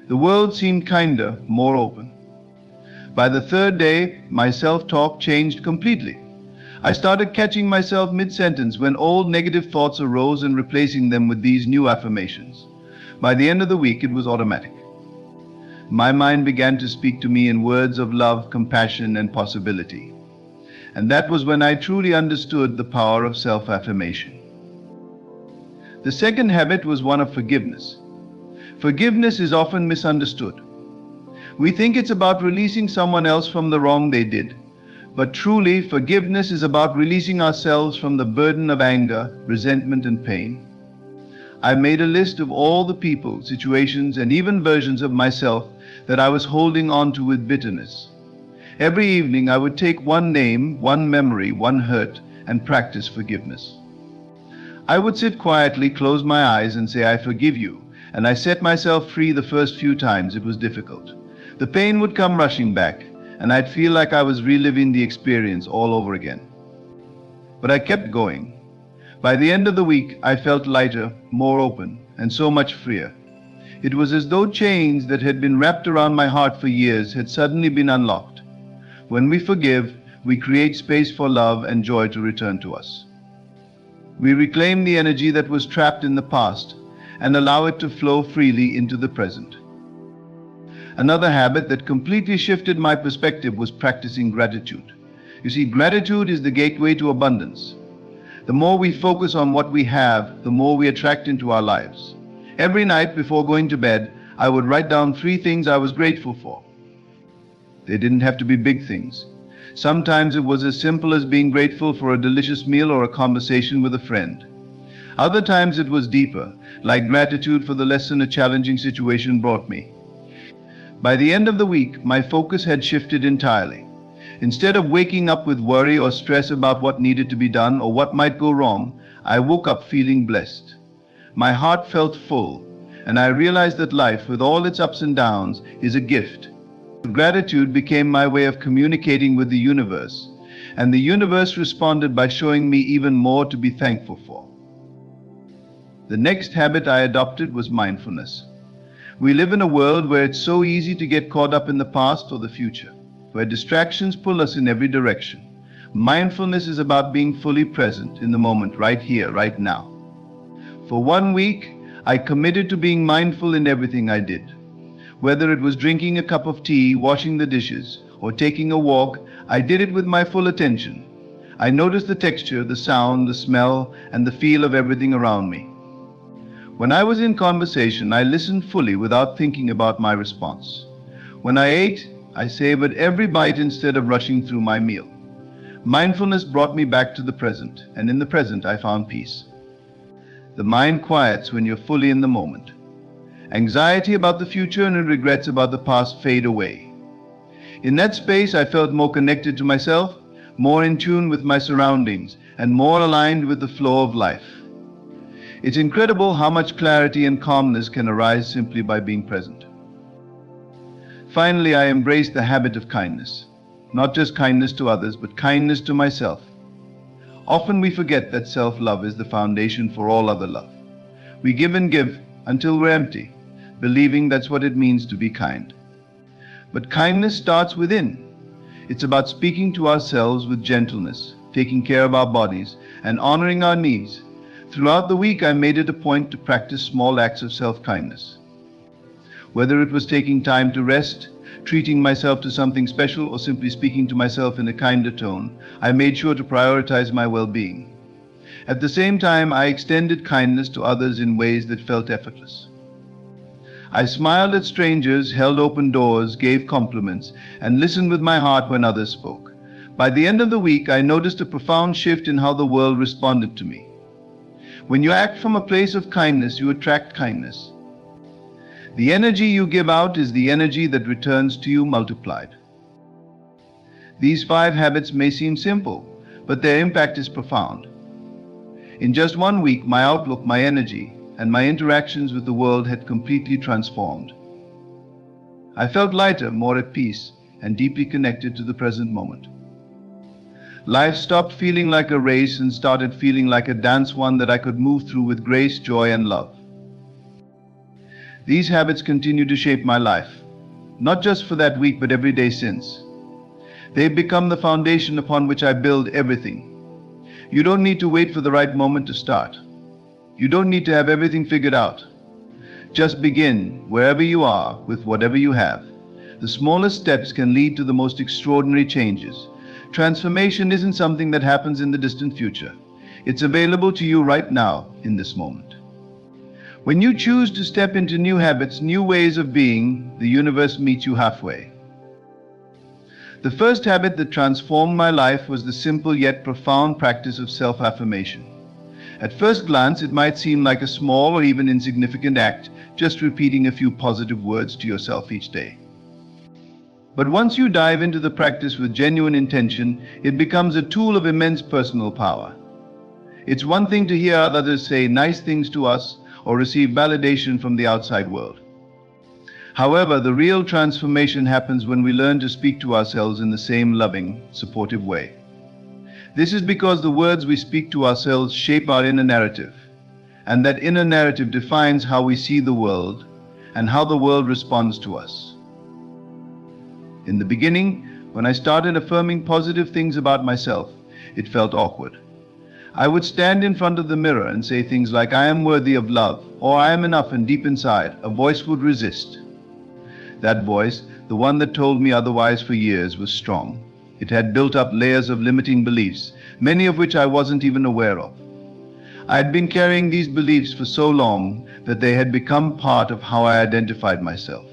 The world seemed kinder, more open. By the third day, my self-talk changed completely. I started catching myself mid-sentence when old negative thoughts arose and replacing them with these new affirmations. By the end of the week, it was automatic. My mind began to speak to me in words of love, compassion, and possibility. And that was when I truly understood the power of self-affirmation. The second habit was one of forgiveness. Forgiveness is often misunderstood. We think it's about releasing someone else from the wrong they did. But truly, forgiveness is about releasing ourselves from the burden of anger, resentment, and pain. I made a list of all the people, situations, and even versions of myself that I was holding on to with bitterness. Every evening I would take one name, one memory, one hurt, and practice forgiveness. I would sit quietly, close my eyes, and say, I forgive you, and I set myself free. The first few times it was difficult. The pain would come rushing back, and I'd feel like I was reliving the experience all over again. But I kept going. By the end of the week, I felt lighter, more open, and so much freer. It was as though chains that had been wrapped around my heart for years had suddenly been unlocked. When we forgive, we create space for love and joy to return to us. We reclaim the energy that was trapped in the past and allow it to flow freely into the present. Another habit that completely shifted my perspective was practicing gratitude. You see, gratitude is the gateway to abundance. The more we focus on what we have, the more we attract into our lives. Every night before going to bed, I would write down 3 things I was grateful for. They didn't have to be big things. Sometimes it was as simple as being grateful for a delicious meal or a conversation with a friend. Other times it was deeper, like gratitude for the lesson a challenging situation brought me. By the end of the week, my focus had shifted entirely. Instead of waking up with worry or stress about what needed to be done or what might go wrong, I woke up feeling blessed. My heart felt full, and I realized that life, with all its ups and downs, is a gift. Gratitude became my way of communicating with the universe, and the universe responded by showing me even more to be thankful for. The next habit I adopted was mindfulness. We live in a world where it's so easy to get caught up in the past or the future, where distractions pull us in every direction. Mindfulness is about being fully present in the moment, right here, right now. For 1 week, I committed to being mindful in everything I did. Whether it was drinking a cup of tea, washing the dishes, or taking a walk, I did it with my full attention. I noticed the texture, the sound, the smell, and the feel of everything around me. When I was in conversation, I listened fully without thinking about my response. When I ate, I savored every bite instead of rushing through my meal. Mindfulness brought me back to the present, and in the present I found peace. The mind quiets when you're fully in the moment. Anxiety about the future and regrets about the past fade away. In that space, I felt more connected to myself, more in tune with my surroundings, and more aligned with the flow of life. It's incredible how much clarity and calmness can arise simply by being present. Finally, I embraced the habit of kindness. Not just kindness to others, but kindness to myself. Often we forget that self-love is the foundation for all other love. We give and give until we're empty, believing that's what it means to be kind. But kindness starts within. It's about speaking to ourselves with gentleness, taking care of our bodies, and honoring our needs. Throughout the week, I made it a point to practice small acts of self-kindness. Whether it was taking time to rest, treating myself to something special, or simply speaking to myself in a kinder tone, I made sure to prioritize my well-being. At the same time, I extended kindness to others in ways that felt effortless. I smiled at strangers, held open doors, gave compliments, and listened with my heart when others spoke. By the end of the week, I noticed a profound shift in how the world responded to me. When you act from a place of kindness, you attract kindness. The energy you give out is the energy that returns to you multiplied. These 5 habits may seem simple, but their impact is profound. In just 1 week, my outlook, my energy, and my interactions with the world had completely transformed. I felt lighter, more at peace, and deeply connected to the present moment. Life stopped feeling like a race and started feeling like a dance, one that I could move through with grace, joy, and love. These habits continue to shape my life, not just for that week, but every day since. They've become the foundation upon which I build everything. You don't need to wait for the right moment to start. You don't need to have everything figured out. Just begin wherever you are with whatever you have. The smallest steps can lead to the most extraordinary changes. Transformation isn't something that happens in the distant future. It's available to you right now in this moment. When you choose to step into new habits, new ways of being, the universe meets you halfway. The first habit that transformed my life was the simple yet profound practice of self-affirmation. At first glance, it might seem like a small or even insignificant act, just repeating a few positive words to yourself each day. But once you dive into the practice with genuine intention, it becomes a tool of immense personal power. It's one thing to hear others say nice things to us or receive validation from the outside world. However, the real transformation happens when we learn to speak to ourselves in the same loving, supportive way. This is because the words we speak to ourselves shape our inner narrative, and that inner narrative defines how we see the world and how the world responds to us. In the beginning, when I started affirming positive things about myself, it felt awkward. I would stand in front of the mirror and say things like, "I am worthy of love," or "I am enough," and deep inside, a voice would resist. That voice, the one that told me otherwise for years, was strong. It had built up layers of limiting beliefs, many of which I wasn't even aware of. I had been carrying these beliefs for so long that they had become part of how I identified myself.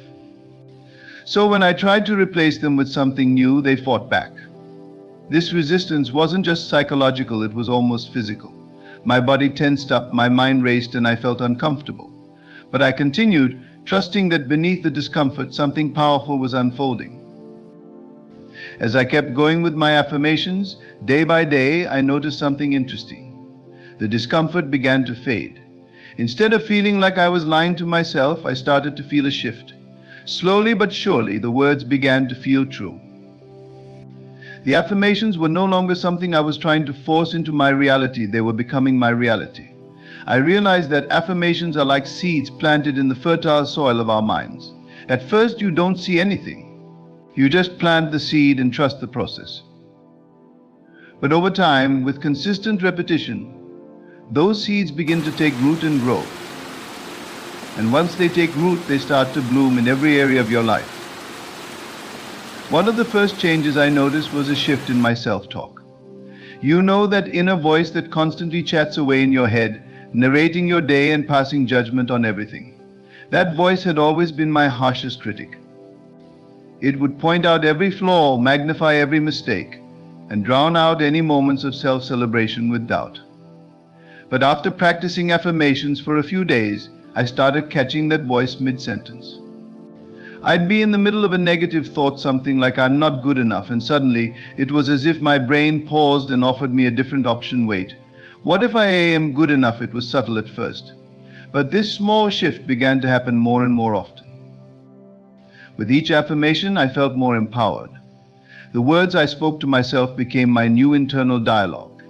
So when I tried to replace them with something new, they fought back. This resistance wasn't just psychological, it was almost physical. My body tensed up, my mind raced, and I felt uncomfortable. But I continued, trusting that beneath the discomfort, something powerful was unfolding. As I kept going with my affirmations, day by day, I noticed something interesting. The discomfort began to fade. Instead of feeling like I was lying to myself, I started to feel a shift. Slowly but surely, the words began to feel true. The affirmations were no longer something I was trying to force into my reality, they were becoming my reality. I realized that affirmations are like seeds planted in the fertile soil of our minds. At first, you don't see anything. You just plant the seed and trust the process. But over time, with consistent repetition, those seeds begin to take root and grow. And once they take root, they start to bloom in every area of your life. One of the first changes I noticed was a shift in my self-talk. You know, that inner voice that constantly chats away in your head, narrating your day and passing judgment on everything. That voice had always been my harshest critic. It would point out every flaw, magnify every mistake, and drown out any moments of self-celebration with doubt. But after practicing affirmations for a few days, I started catching that voice mid-sentence. I'd be in the middle of a negative thought, something like "I'm not good enough," and suddenly it was as if my brain paused and offered me a different option. Wait, what if I am good enough? It was subtle at first, but this small shift began to happen more and more often. With each affirmation, I felt more empowered. The words I spoke to myself became my new internal dialogue.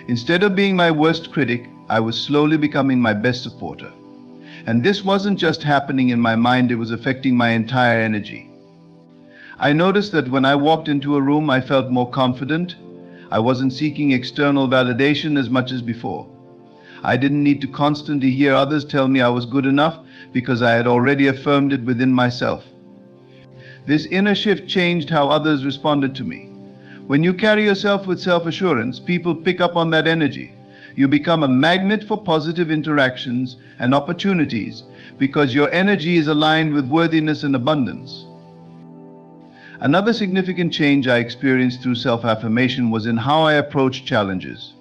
Instead of being my worst critic, I was slowly becoming my best supporter. And this wasn't just happening in my mind, it was affecting my entire energy. I noticed that when I walked into a room, I felt more confident. I wasn't seeking external validation as much as before. I didn't need to constantly hear others tell me I was good enough because I had already affirmed it within myself. This inner shift changed how others responded to me. When you carry yourself with self-assurance, people pick up on that energy. You become a magnet for positive interactions and opportunities because your energy is aligned with worthiness and abundance. Another significant change I experienced through self-affirmation was in how I approached challenges.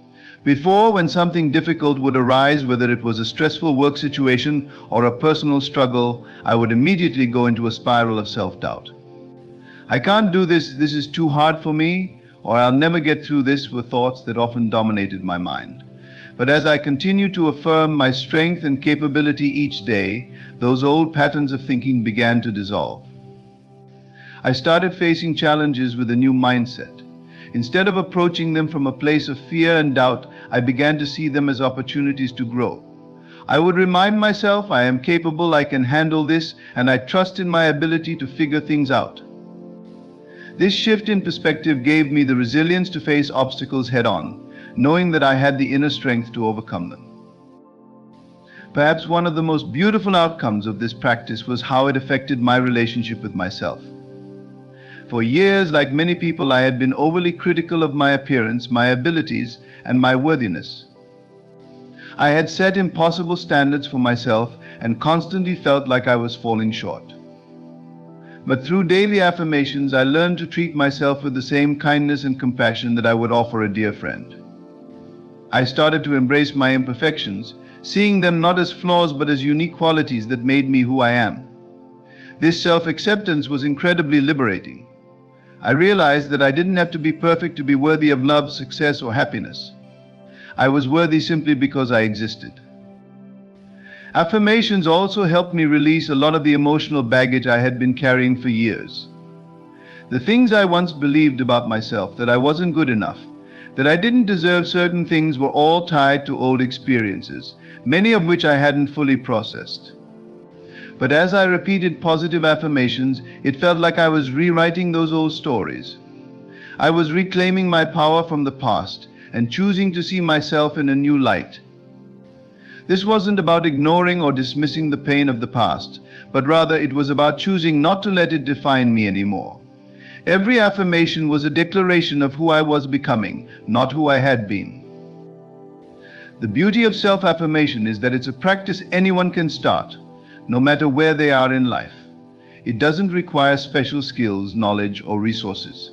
Before, when something difficult would arise, whether it was a stressful work situation or a personal struggle, I would immediately go into a spiral of self-doubt. I can't do this, this is too hard for me, or I'll never get through this were thoughts that often dominated my mind. But as I continued to affirm my strength and capability each day, those old patterns of thinking began to dissolve. I started facing challenges with a new mindset. Instead of approaching them from a place of fear and doubt, I began to see them as opportunities to grow. I would remind myself I am capable, I can handle this, and I trust in my ability to figure things out. This shift in perspective gave me the resilience to face obstacles head-on, knowing that I had the inner strength to overcome them. Perhaps one of the most beautiful outcomes of this practice was how it affected my relationship with myself. For years, like many people, I had been overly critical of my appearance, my abilities, and my worthiness. I had set impossible standards for myself and constantly felt like I was falling short. But through daily affirmations, I learned to treat myself with the same kindness and compassion that I would offer a dear friend. I started to embrace my imperfections, seeing them not as flaws but as unique qualities that made me who I am. This self-acceptance was incredibly liberating. I realized that I didn't have to be perfect to be worthy of love, success, or happiness. I was worthy simply because I existed. Affirmations also helped me release a lot of the emotional baggage I had been carrying for years. The things I once believed about myself, that I wasn't good enough, that I didn't deserve certain things, were all tied to old experiences, many of which I hadn't fully processed. But as I repeated positive affirmations, it felt like I was rewriting those old stories. I was reclaiming my power from the past and choosing to see myself in a new light. This wasn't about ignoring or dismissing the pain of the past, but rather it was about choosing not to let it define me anymore. Every affirmation was a declaration of who I was becoming, not who I had been. The beauty of self-affirmation is that it's a practice anyone can start, no matter where they are in life. It doesn't require special skills, knowledge, or resources.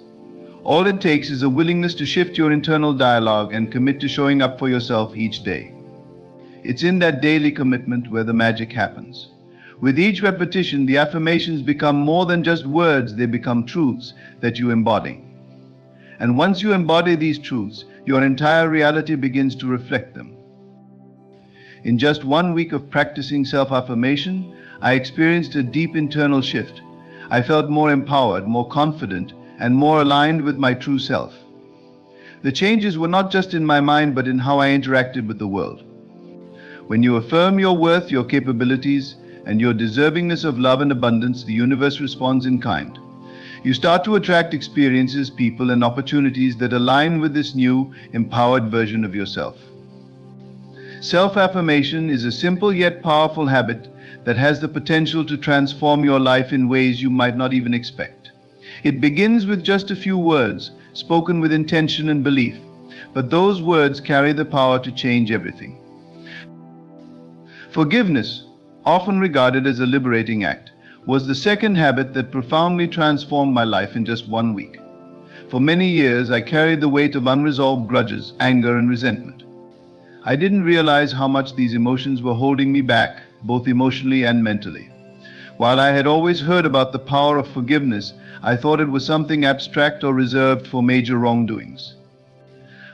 All it takes is a willingness to shift your internal dialogue and commit to showing up for yourself each day. It's in that daily commitment where the magic happens. With each repetition, the affirmations become more than just words, they become truths that you embody. And once you embody these truths, your entire reality begins to reflect them. In just 1 week of practicing self-affirmation, I experienced a deep internal shift. I felt more empowered, more confident, and more aligned with my true self. The changes were not just in my mind, but in how I interacted with the world. When you affirm your worth, your capabilities, and your deservingness of love and abundance, the universe responds in kind. You start to attract experiences, people, and opportunities that align with this new, empowered version of yourself. Self-affirmation is a simple yet powerful habit that has the potential to transform your life in ways you might not even expect. It begins with just a few words, spoken with intention and belief, but those words carry the power to change everything. Forgiveness, often regarded as a liberating act, was the second habit that profoundly transformed my life in just 1 week. For many years, I carried the weight of unresolved grudges, anger, and resentment. I didn't realize how much these emotions were holding me back, both emotionally and mentally. While I had always heard about the power of forgiveness, I thought it was something abstract or reserved for major wrongdoings.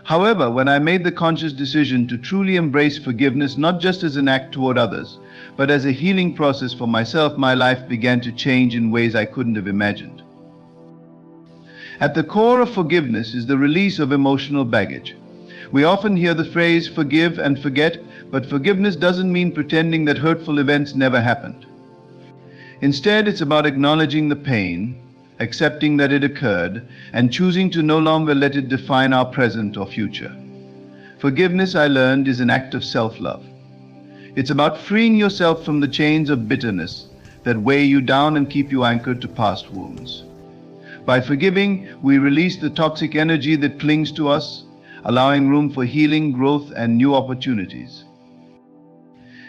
However, when I made the conscious decision to truly embrace forgiveness, not just as an act toward others, but as a healing process for myself, my life began to change in ways I couldn't have imagined. At the core of forgiveness is the release of emotional baggage. We often hear the phrase forgive and forget, but forgiveness doesn't mean pretending that hurtful events never happened. Instead, it's about acknowledging the pain, accepting that it occurred, and choosing to no longer let it define our present or future. Forgiveness, I learned, is an act of self-love. It's about freeing yourself from the chains of bitterness that weigh you down and keep you anchored to past wounds. By forgiving, we release the toxic energy that clings to us, allowing room for healing, growth, and new opportunities.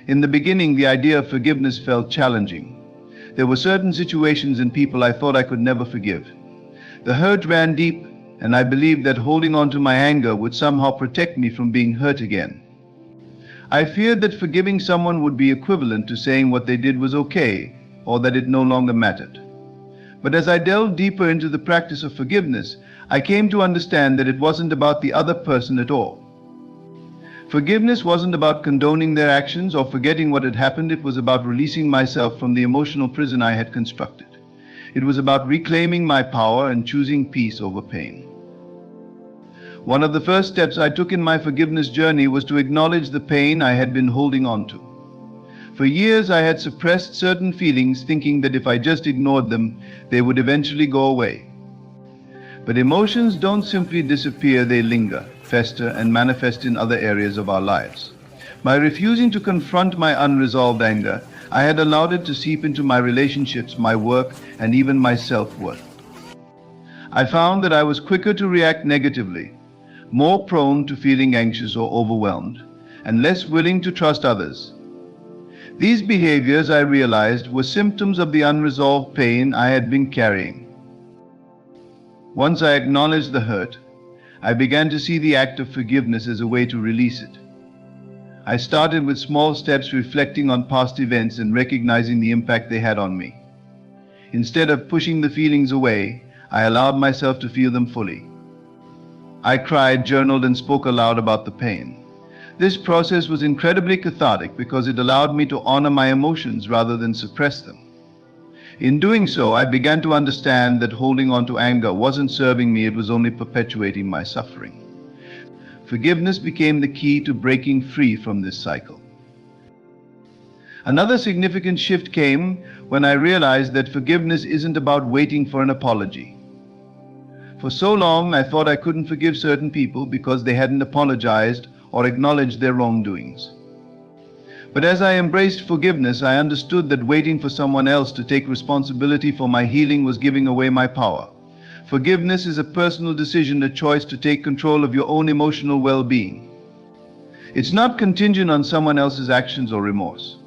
In the beginning, the idea of forgiveness felt challenging. There were certain situations and people I thought I could never forgive. The hurt ran deep, and I believed that holding on to my anger would somehow protect me from being hurt again. I feared that forgiving someone would be equivalent to saying what they did was okay, or that it no longer mattered. But as I delved deeper into the practice of forgiveness, I came to understand that it wasn't about the other person at all. Forgiveness wasn't about condoning their actions or forgetting what had happened. It was about releasing myself from the emotional prison I had constructed. It was about reclaiming my power and choosing peace over pain. One of the first steps I took in my forgiveness journey was to acknowledge the pain I had been holding on to. For years I had suppressed certain feelings, thinking that if I just ignored them, they would eventually go away. But emotions don't simply disappear, they linger, fester, and manifest in other areas of our lives. By refusing to confront my unresolved anger, I had allowed it to seep into my relationships, my work, and even my self-worth. I found that I was quicker to react negatively, more prone to feeling anxious or overwhelmed, and less willing to trust others. These behaviors, I realized, were symptoms of the unresolved pain I had been carrying. Once I acknowledged the hurt, I began to see the act of forgiveness as a way to release it. I started with small steps, reflecting on past events and recognizing the impact they had on me. Instead of pushing the feelings away, I allowed myself to feel them fully. I cried, journaled, and spoke aloud about the pain. This process was incredibly cathartic because it allowed me to honor my emotions rather than suppress them. In doing so, I began to understand that holding on to anger wasn't serving me, it was only perpetuating my suffering. Forgiveness became the key to breaking free from this cycle. Another significant shift came when I realized that forgiveness isn't about waiting for an apology. For so long, I thought I couldn't forgive certain people because they hadn't apologized or acknowledged their wrongdoings. But as I embraced forgiveness, I understood that waiting for someone else to take responsibility for my healing was giving away my power. Forgiveness is a personal decision, a choice to take control of your own emotional well-being. It's not contingent on someone else's actions or remorse.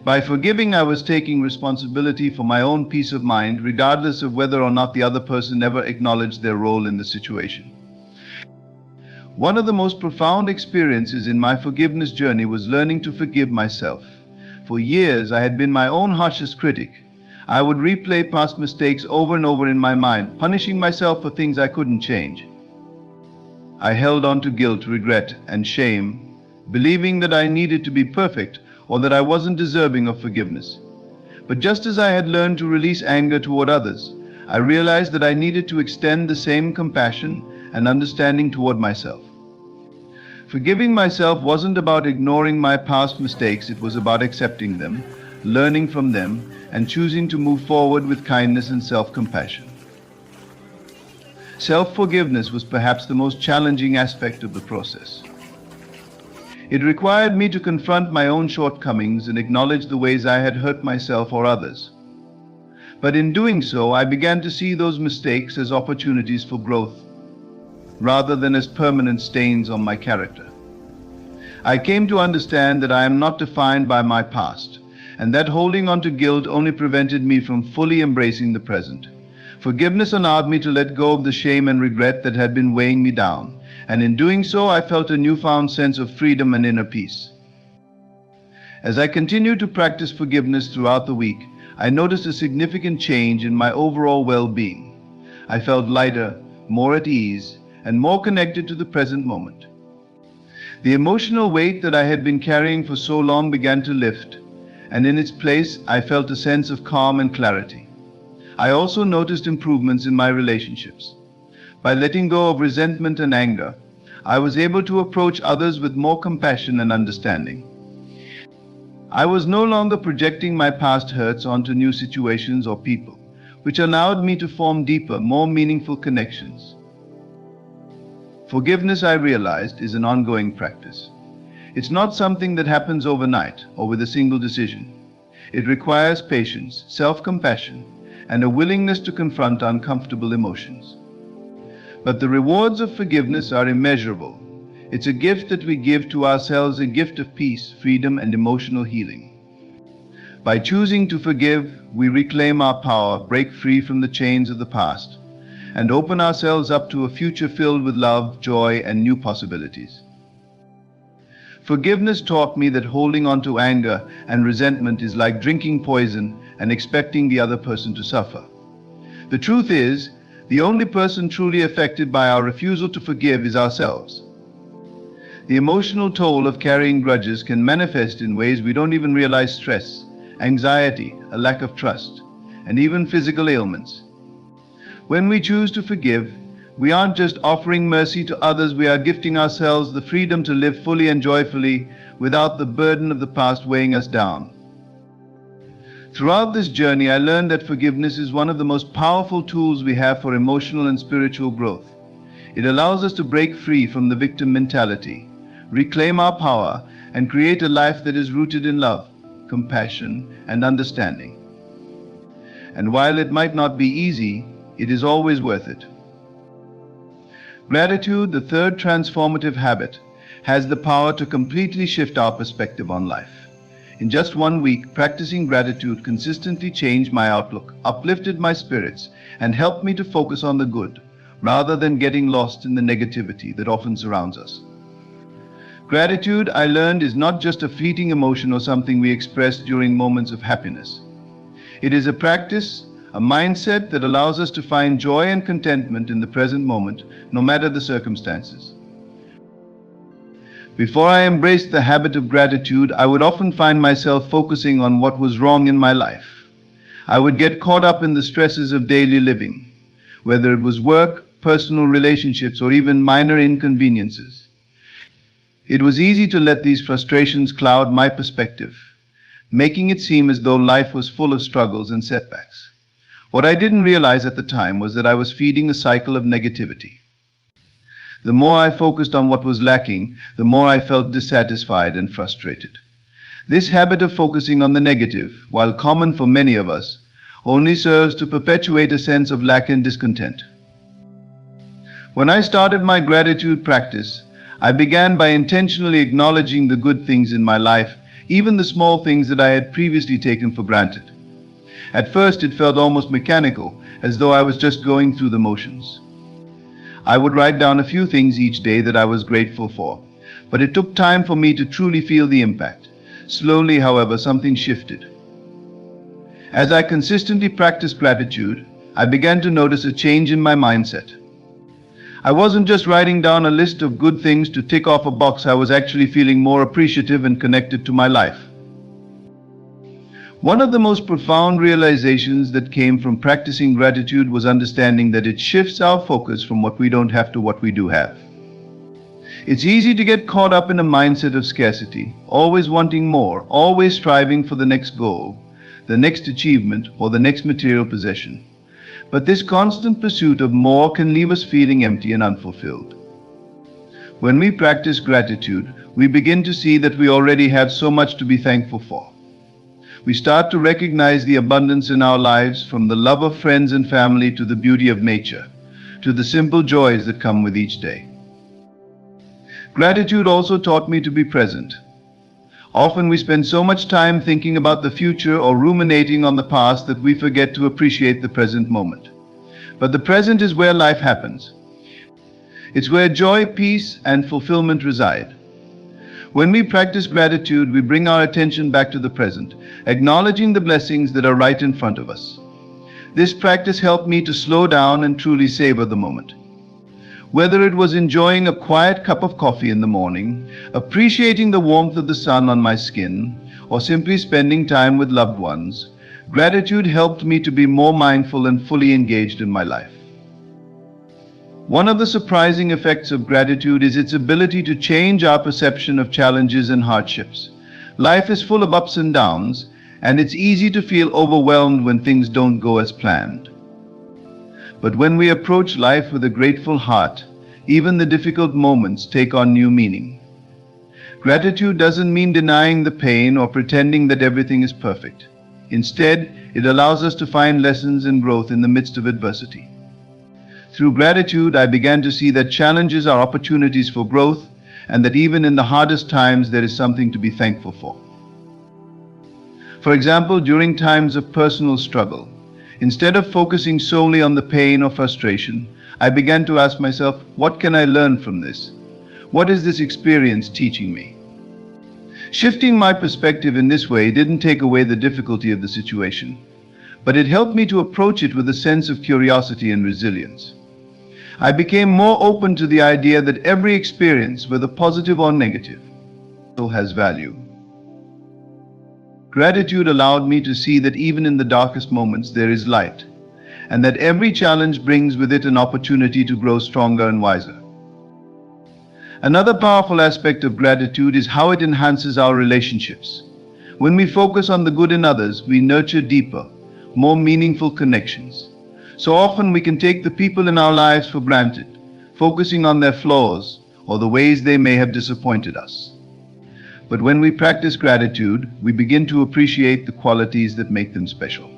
By forgiving, I was taking responsibility for my own peace of mind, regardless of whether or not the other person ever acknowledged their role in the situation. One of the most profound experiences in my forgiveness journey was learning to forgive myself. For years, I had been my own harshest critic. I would replay past mistakes over and over in my mind, punishing myself for things I couldn't change. I held on to guilt, regret, and shame, believing that I needed to be perfect or that I wasn't deserving of forgiveness. But just as I had learned to release anger toward others, I realized that I needed to extend the same compassion and understanding toward myself. Forgiving myself wasn't about ignoring my past mistakes, it was about accepting them, learning from them, and choosing to move forward with kindness and self-compassion. Self-forgiveness was perhaps the most challenging aspect of the process. It required me to confront my own shortcomings and acknowledge the ways I had hurt myself or others. But in doing so, I began to see those mistakes as opportunities for growth, rather than as permanent stains on my character. I came to understand that I am not defined by my past, and that holding on to guilt only prevented me from fully embracing the present. Forgiveness allowed me to let go of the shame and regret that had been weighing me down, and in doing so, I felt a newfound sense of freedom and inner peace. As I continued to practice forgiveness throughout the week, I noticed a significant change in my overall well-being. I felt lighter, more at ease, and more connected to the present moment. The emotional weight that I had been carrying for so long began to lift, and in its place I felt a sense of calm and clarity. I also noticed improvements in my relationships. By letting go of resentment and anger, I was able to approach others with more compassion and understanding. I was no longer projecting my past hurts onto new situations or people, which allowed me to form deeper, more meaningful connections. Forgiveness, I realized, is an ongoing practice. It's not something that happens overnight or with a single decision. It requires patience, self-compassion, and a willingness to confront uncomfortable emotions. But the rewards of forgiveness are immeasurable. It's a gift that we give to ourselves, a gift of peace, freedom, and emotional healing. By choosing to forgive, we reclaim our power, break free from the chains of the past, and open ourselves up to a future filled with love, joy, and new possibilities. Forgiveness taught me that holding on to anger and resentment is like drinking poison and expecting the other person to suffer. The truth is, the only person truly affected by our refusal to forgive is ourselves. The emotional toll of carrying grudges can manifest in ways we don't even realize: stress, anxiety, a lack of trust, and even physical ailments. When we choose to forgive, we aren't just offering mercy to others, we are gifting ourselves the freedom to live fully and joyfully without the burden of the past weighing us down. Throughout this journey, I learned that forgiveness is one of the most powerful tools we have for emotional and spiritual growth. It allows us to break free from the victim mentality, reclaim our power, and create a life that is rooted in love, compassion, and understanding. And while it might not be easy, it is always worth it. Gratitude, the third transformative habit, has the power to completely shift our perspective on life. In just 1 week, practicing gratitude consistently changed my outlook, uplifted my spirits, and helped me to focus on the good, rather than getting lost in the negativity that often surrounds us. Gratitude, I learned, is not just a fleeting emotion or something we express during moments of happiness. It is a practice, a mindset that allows us to find joy and contentment in the present moment, no matter the circumstances. Before I embraced the habit of gratitude, I would often find myself focusing on what was wrong in my life. I would get caught up in the stresses of daily living, whether it was work, personal relationships, or even minor inconveniences. It was easy to let these frustrations cloud my perspective, making it seem as though life was full of struggles and setbacks. What I didn't realize at the time was that I was feeding a cycle of negativity. The more I focused on what was lacking, the more I felt dissatisfied and frustrated. This habit of focusing on the negative, while common for many of us, only serves to perpetuate a sense of lack and discontent. When I started my gratitude practice, I began by intentionally acknowledging the good things in my life, even the small things that I had previously taken for granted. At first, it felt almost mechanical, as though I was just going through the motions. I would write down a few things each day that I was grateful for, but it took time for me to truly feel the impact. Slowly, however, something shifted. As I consistently practiced gratitude, I began to notice a change in my mindset. I wasn't just writing down a list of good things to tick off a box, I was actually feeling more appreciative and connected to my life. One of the most profound realizations that came from practicing gratitude was understanding that it shifts our focus from what we don't have to what we do have. It's easy to get caught up in a mindset of scarcity, always wanting more, always striving for the next goal, the next achievement, or the next material possession. But this constant pursuit of more can leave us feeling empty and unfulfilled. When we practice gratitude, we begin to see that we already have so much to be thankful for. We start to recognize the abundance in our lives, from the love of friends and family to the beauty of nature, to the simple joys that come with each day. Gratitude also taught me to be present. Often we spend so much time thinking about the future or ruminating on the past that we forget to appreciate the present moment. But the present is where life happens. It's where joy, peace, and fulfillment reside. When we practice gratitude, we bring our attention back to the present, acknowledging the blessings that are right in front of us. This practice helped me to slow down and truly savor the moment. Whether it was enjoying a quiet cup of coffee in the morning, appreciating the warmth of the sun on my skin, or simply spending time with loved ones, gratitude helped me to be more mindful and fully engaged in my life. One of the surprising effects of gratitude is its ability to change our perception of challenges and hardships. Life is full of ups and downs, and it's easy to feel overwhelmed when things don't go as planned. But when we approach life with a grateful heart, even the difficult moments take on new meaning. Gratitude doesn't mean denying the pain or pretending that everything is perfect. Instead, it allows us to find lessons and growth in the midst of adversity. Through gratitude, I began to see that challenges are opportunities for growth, and that even in the hardest times there is something to be thankful for. For example, during times of personal struggle, instead of focusing solely on the pain or frustration, I began to ask myself, what can I learn from this? What is this experience teaching me? Shifting my perspective in this way didn't take away the difficulty of the situation, but it helped me to approach it with a sense of curiosity and resilience. I became more open to the idea that every experience, whether positive or negative, has value. Gratitude allowed me to see that even in the darkest moments there is light, and that every challenge brings with it an opportunity to grow stronger and wiser. Another powerful aspect of gratitude is how it enhances our relationships. When we focus on the good in others, we nurture deeper, more meaningful connections. So often we can take the people in our lives for granted, focusing on their flaws or the ways they may have disappointed us. But when we practice gratitude, we begin to appreciate the qualities that make them special.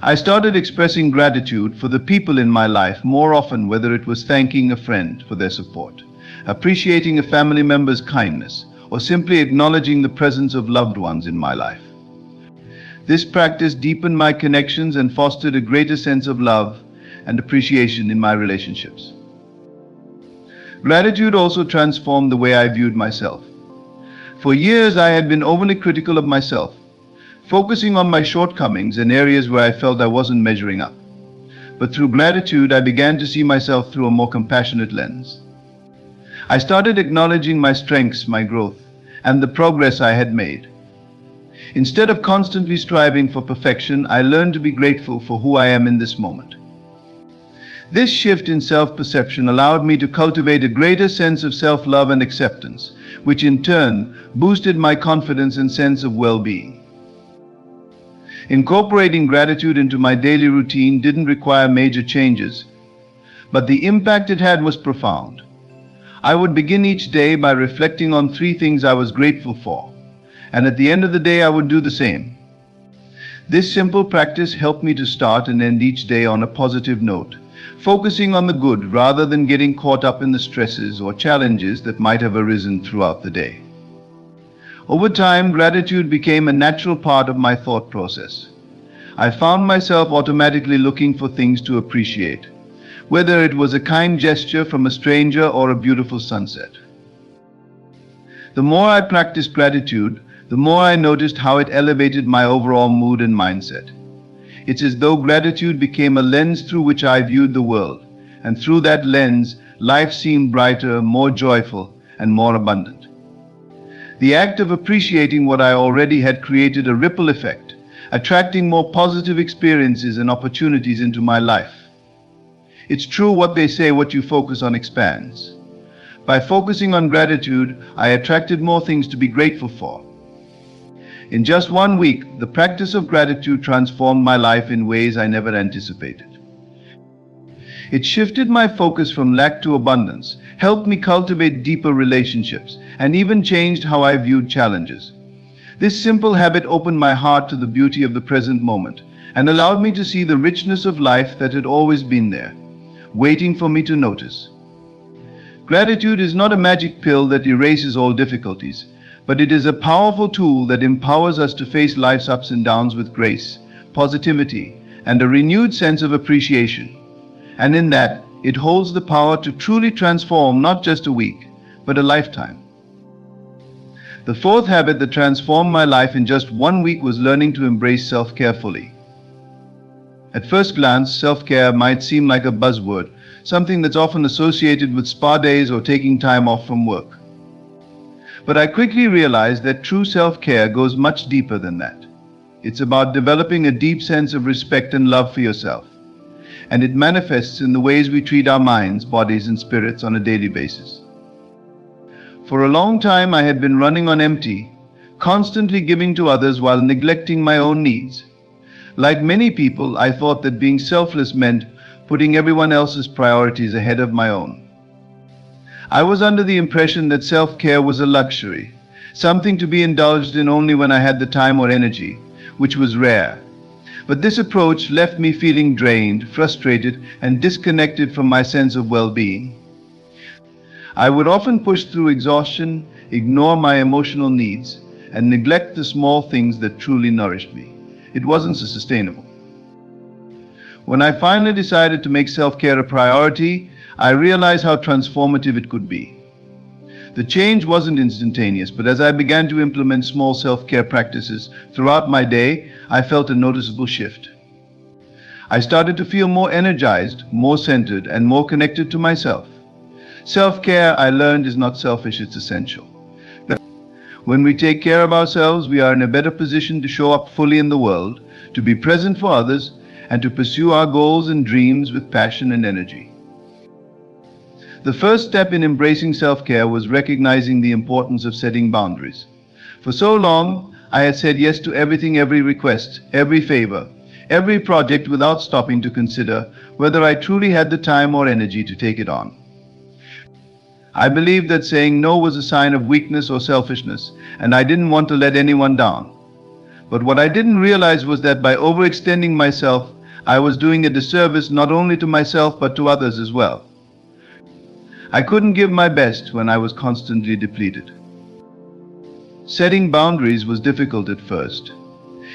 I started expressing gratitude for the people in my life more often, whether it was thanking a friend for their support, appreciating a family member's kindness, or simply acknowledging the presence of loved ones in my life. This practice deepened my connections and fostered a greater sense of love and appreciation in my relationships. Gratitude also transformed the way I viewed myself. For years I had been overly critical of myself, focusing on my shortcomings and areas where I felt I wasn't measuring up. But through gratitude, I began to see myself through a more compassionate lens. I started acknowledging my strengths, my growth, and the progress I had made. Instead of constantly striving for perfection, I learned to be grateful for who I am in this moment. This shift in self-perception allowed me to cultivate a greater sense of self-love and acceptance, which in turn boosted my confidence and sense of well-being. Incorporating gratitude into my daily routine didn't require major changes, but the impact it had was profound. I would begin each day by reflecting on 3 things I was grateful for, and at the end of the day I would do the same. This simple practice helped me to start and end each day on a positive note, focusing on the good rather than getting caught up in the stresses or challenges that might have arisen throughout the day. Over time, gratitude became a natural part of my thought process. I found myself automatically looking for things to appreciate, whether it was a kind gesture from a stranger or a beautiful sunset. The more I practiced gratitude, the more I noticed how it elevated my overall mood and mindset. It's as though gratitude became a lens through which I viewed the world, and through that lens, life seemed brighter, more joyful, and more abundant. The act of appreciating what I already had created a ripple effect, attracting more positive experiences and opportunities into my life. It's true what they say, what you focus on expands. By focusing on gratitude, I attracted more things to be grateful for. In just 1 week, the practice of gratitude transformed my life in ways I never anticipated. It shifted my focus from lack to abundance, helped me cultivate deeper relationships, and even changed how I viewed challenges. This simple habit opened my heart to the beauty of the present moment and allowed me to see the richness of life that had always been there, waiting for me to notice. Gratitude is not a magic pill that erases all difficulties, but it is a powerful tool that empowers us to face life's ups and downs with grace, positivity, and a renewed sense of appreciation. And in that, it holds the power to truly transform not just a week, but a lifetime. The 4th habit that transformed my life in just 1 week was learning to embrace self-care fully. At first glance, self-care might seem like a buzzword, something that's often associated with spa days or taking time off from work. But I quickly realized that true self-care goes much deeper than that. It's about developing a deep sense of respect and love for yourself. And it manifests in the ways we treat our minds, bodies, and spirits on a daily basis. For a long time, I had been running on empty, constantly giving to others while neglecting my own needs. Like many people, I thought that being selfless meant putting everyone else's priorities ahead of my own. I was under the impression that self-care was a luxury, something to be indulged in only when I had the time or energy, which was rare. But this approach left me feeling drained, frustrated, and disconnected from my sense of well-being. I would often push through exhaustion, ignore my emotional needs, and neglect the small things that truly nourished me. It wasn't sustainable. When I finally decided to make self-care a priority, I realized how transformative it could be. The change wasn't instantaneous, but as I began to implement small self-care practices throughout my day, I felt a noticeable shift. I started to feel more energized, more centered, and more connected to myself. Self-care, I learned, is not selfish, it's essential. When we take care of ourselves, we are in a better position to show up fully in the world, to be present for others, and to pursue our goals and dreams with passion and energy. The first step in embracing self-care was recognizing the importance of setting boundaries. For so long, I had said yes to everything, every request, every favor, every project without stopping to consider whether I truly had the time or energy to take it on. I believed that saying no was a sign of weakness or selfishness, and I didn't want to let anyone down. But what I didn't realize was that by overextending myself, I was doing a disservice not only to myself but to others as well. I couldn't give my best when I was constantly depleted. Setting boundaries was difficult at first.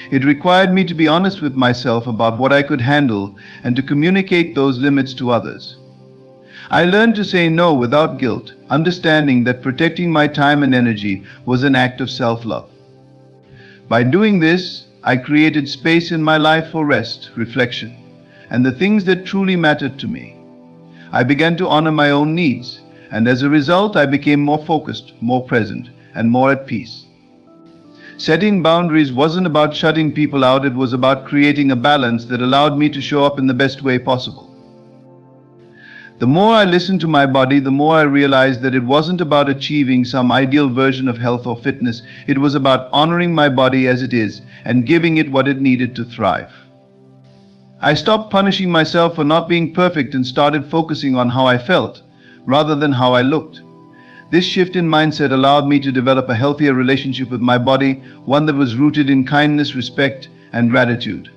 It required me to be honest with myself about what I could handle and to communicate those limits to others. I learned to say no without guilt, understanding that protecting my time and energy was an act of self-love. By doing this, I created space in my life for rest, reflection, and the things that truly mattered to me. I began to honor my own needs, and as a result, I became more focused, more present, and more at peace. Setting boundaries wasn't about shutting people out, it was about creating a balance that allowed me to show up in the best way possible. The more I listened to my body, the more I realized that it wasn't about achieving some ideal version of health or fitness. It was about honoring my body as it is and giving it what it needed to thrive. I stopped punishing myself for not being perfect and started focusing on how I felt, rather than how I looked. This shift in mindset allowed me to develop a healthier relationship with my body, one that was rooted in kindness, respect, and gratitude.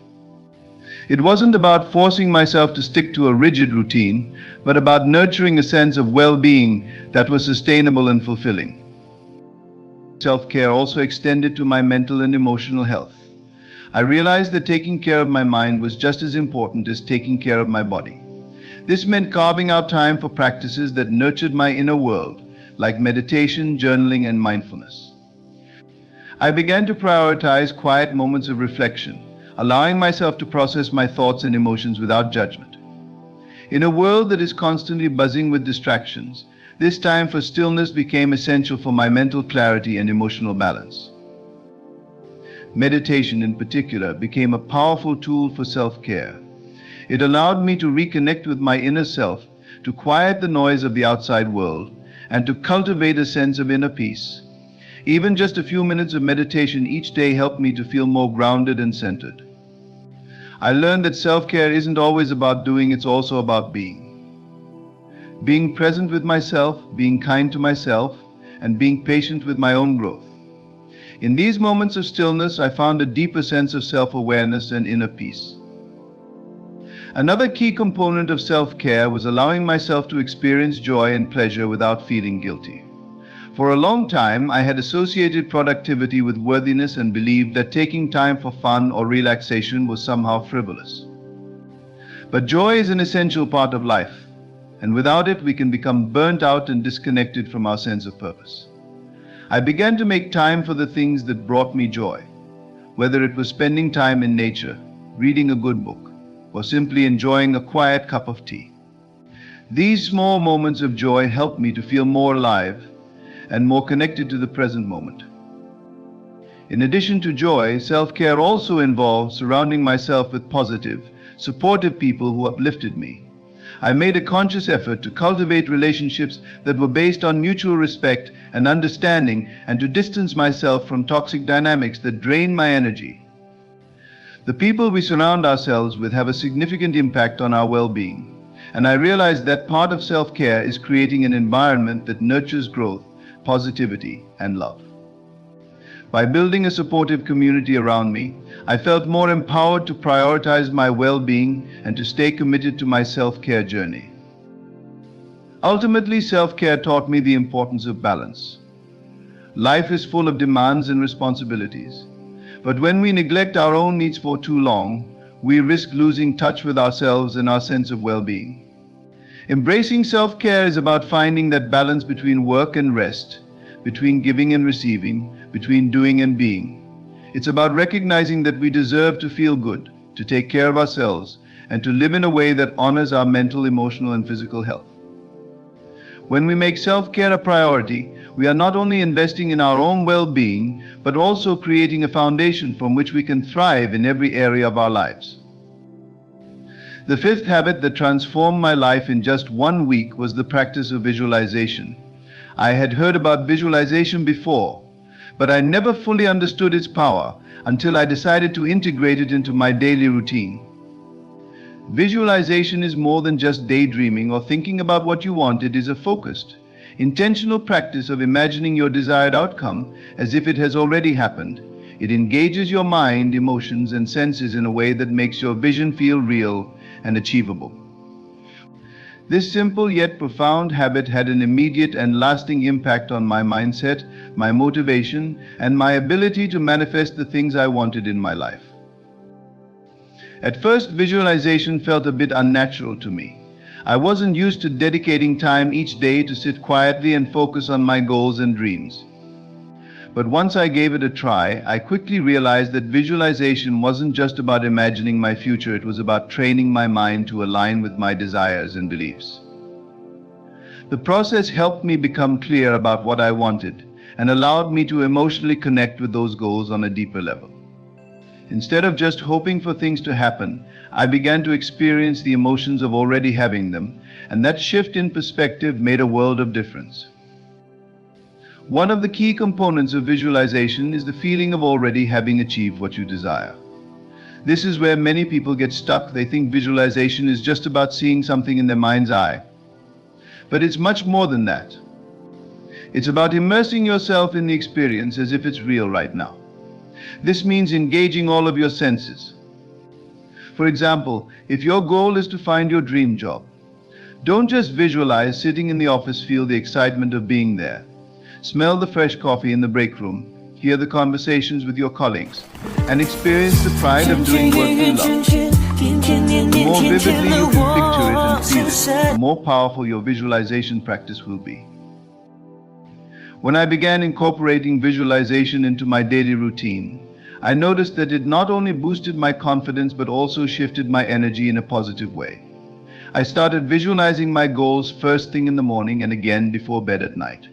It wasn't about forcing myself to stick to a rigid routine, but about nurturing a sense of well-being that was sustainable and fulfilling. Self-care also extended to my mental and emotional health. I realized that taking care of my mind was just as important as taking care of my body. This meant carving out time for practices that nurtured my inner world, like meditation, journaling, and mindfulness. I began to prioritize quiet moments of reflection, allowing myself to process my thoughts and emotions without judgment. In a world that is constantly buzzing with distractions, this time for stillness became essential for my mental clarity and emotional balance. Meditation in particular became a powerful tool for self-care. It allowed me to reconnect with my inner self, to quiet the noise of the outside world, and to cultivate a sense of inner peace. Even just a few minutes of meditation each day helped me to feel more grounded and centered. I learned that self-care isn't always about doing, it's also about being. Being present with myself, being kind to myself, and being patient with my own growth. In these moments of stillness, I found a deeper sense of self-awareness and inner peace. Another key component of self-care was allowing myself to experience joy and pleasure without feeling guilty. For a long time, I had associated productivity with worthiness and believed that taking time for fun or relaxation was somehow frivolous. But joy is an essential part of life, and without it, we can become burnt out and disconnected from our sense of purpose. I began to make time for the things that brought me joy, whether it was spending time in nature, reading a good book, or simply enjoying a quiet cup of tea. These small moments of joy helped me to feel more alive, and more connected to the present moment. In addition to joy, self-care also involves surrounding myself with positive, supportive people who uplifted me. I made a conscious effort to cultivate relationships that were based on mutual respect and understanding, and to distance myself from toxic dynamics that drain my energy. The people we surround ourselves with have a significant impact on our well-being, and I realized that part of self-care is creating an environment that nurtures growth, positivity, and love. By building a supportive community around me, I felt more empowered to prioritize my well-being and to stay committed to my self-care journey. Ultimately, self-care taught me the importance of balance. Life is full of demands and responsibilities, but when we neglect our own needs for too long, we risk losing touch with ourselves and our sense of well-being. Embracing self-care is about finding that balance between work and rest, between giving and receiving, between doing and being. It's about recognizing that we deserve to feel good, to take care of ourselves, and to live in a way that honors our mental, emotional, and physical health. When we make self-care a priority, we are not only investing in our own well-being, but also creating a foundation from which we can thrive in every area of our lives. The fifth habit that transformed my life in just 1 week was the practice of visualization. I had heard about visualization before, but I never fully understood its power until I decided to integrate it into my daily routine. Visualization is more than just daydreaming or thinking about what you want. It is a focused, intentional practice of imagining your desired outcome as if it has already happened. It engages your mind, emotions, and senses in a way that makes your vision feel real and achievable. This simple yet profound habit had an immediate and lasting impact on my mindset, my motivation, and my ability to manifest the things I wanted in my life. At first, visualization felt a bit unnatural to me. I wasn't used to dedicating time each day to sit quietly and focus on my goals and dreams. But once I gave it a try, I quickly realized that visualization wasn't just about imagining my future, it was about training my mind to align with my desires and beliefs. The process helped me become clear about what I wanted and allowed me to emotionally connect with those goals on a deeper level. Instead of just hoping for things to happen, I began to experience the emotions of already having them, and that shift in perspective made a world of difference. One of the key components of visualization is the feeling of already having achieved what you desire. This is where many people get stuck. They think visualization is just about seeing something in their mind's eye. But it's much more than that. It's about immersing yourself in the experience as if it's real right now. This means engaging all of your senses. For example, if your goal is to find your dream job, don't just visualize sitting in the office, feel the excitement of being there. Smell the fresh coffee in the break room, hear the conversations with your colleagues, and experience the pride of doing what you love. The more vividly you can picture it and feel it, the more powerful your visualization practice will be. When I began incorporating visualization into my daily routine, I noticed that it not only boosted my confidence but also shifted my energy in a positive way. I started visualizing my goals first thing in the morning and again before bed at night.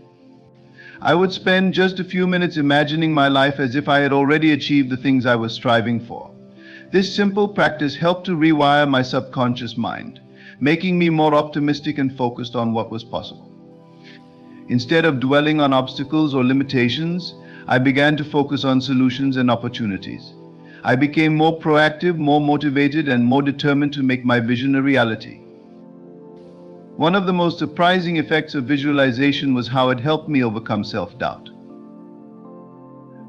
I would spend just a few minutes imagining my life as if I had already achieved the things I was striving for. This simple practice helped to rewire my subconscious mind, making me more optimistic and focused on what was possible. Instead of dwelling on obstacles or limitations, I began to focus on solutions and opportunities. I became more proactive, more motivated, and more determined to make my vision a reality. One of the most surprising effects of visualization was how it helped me overcome self-doubt.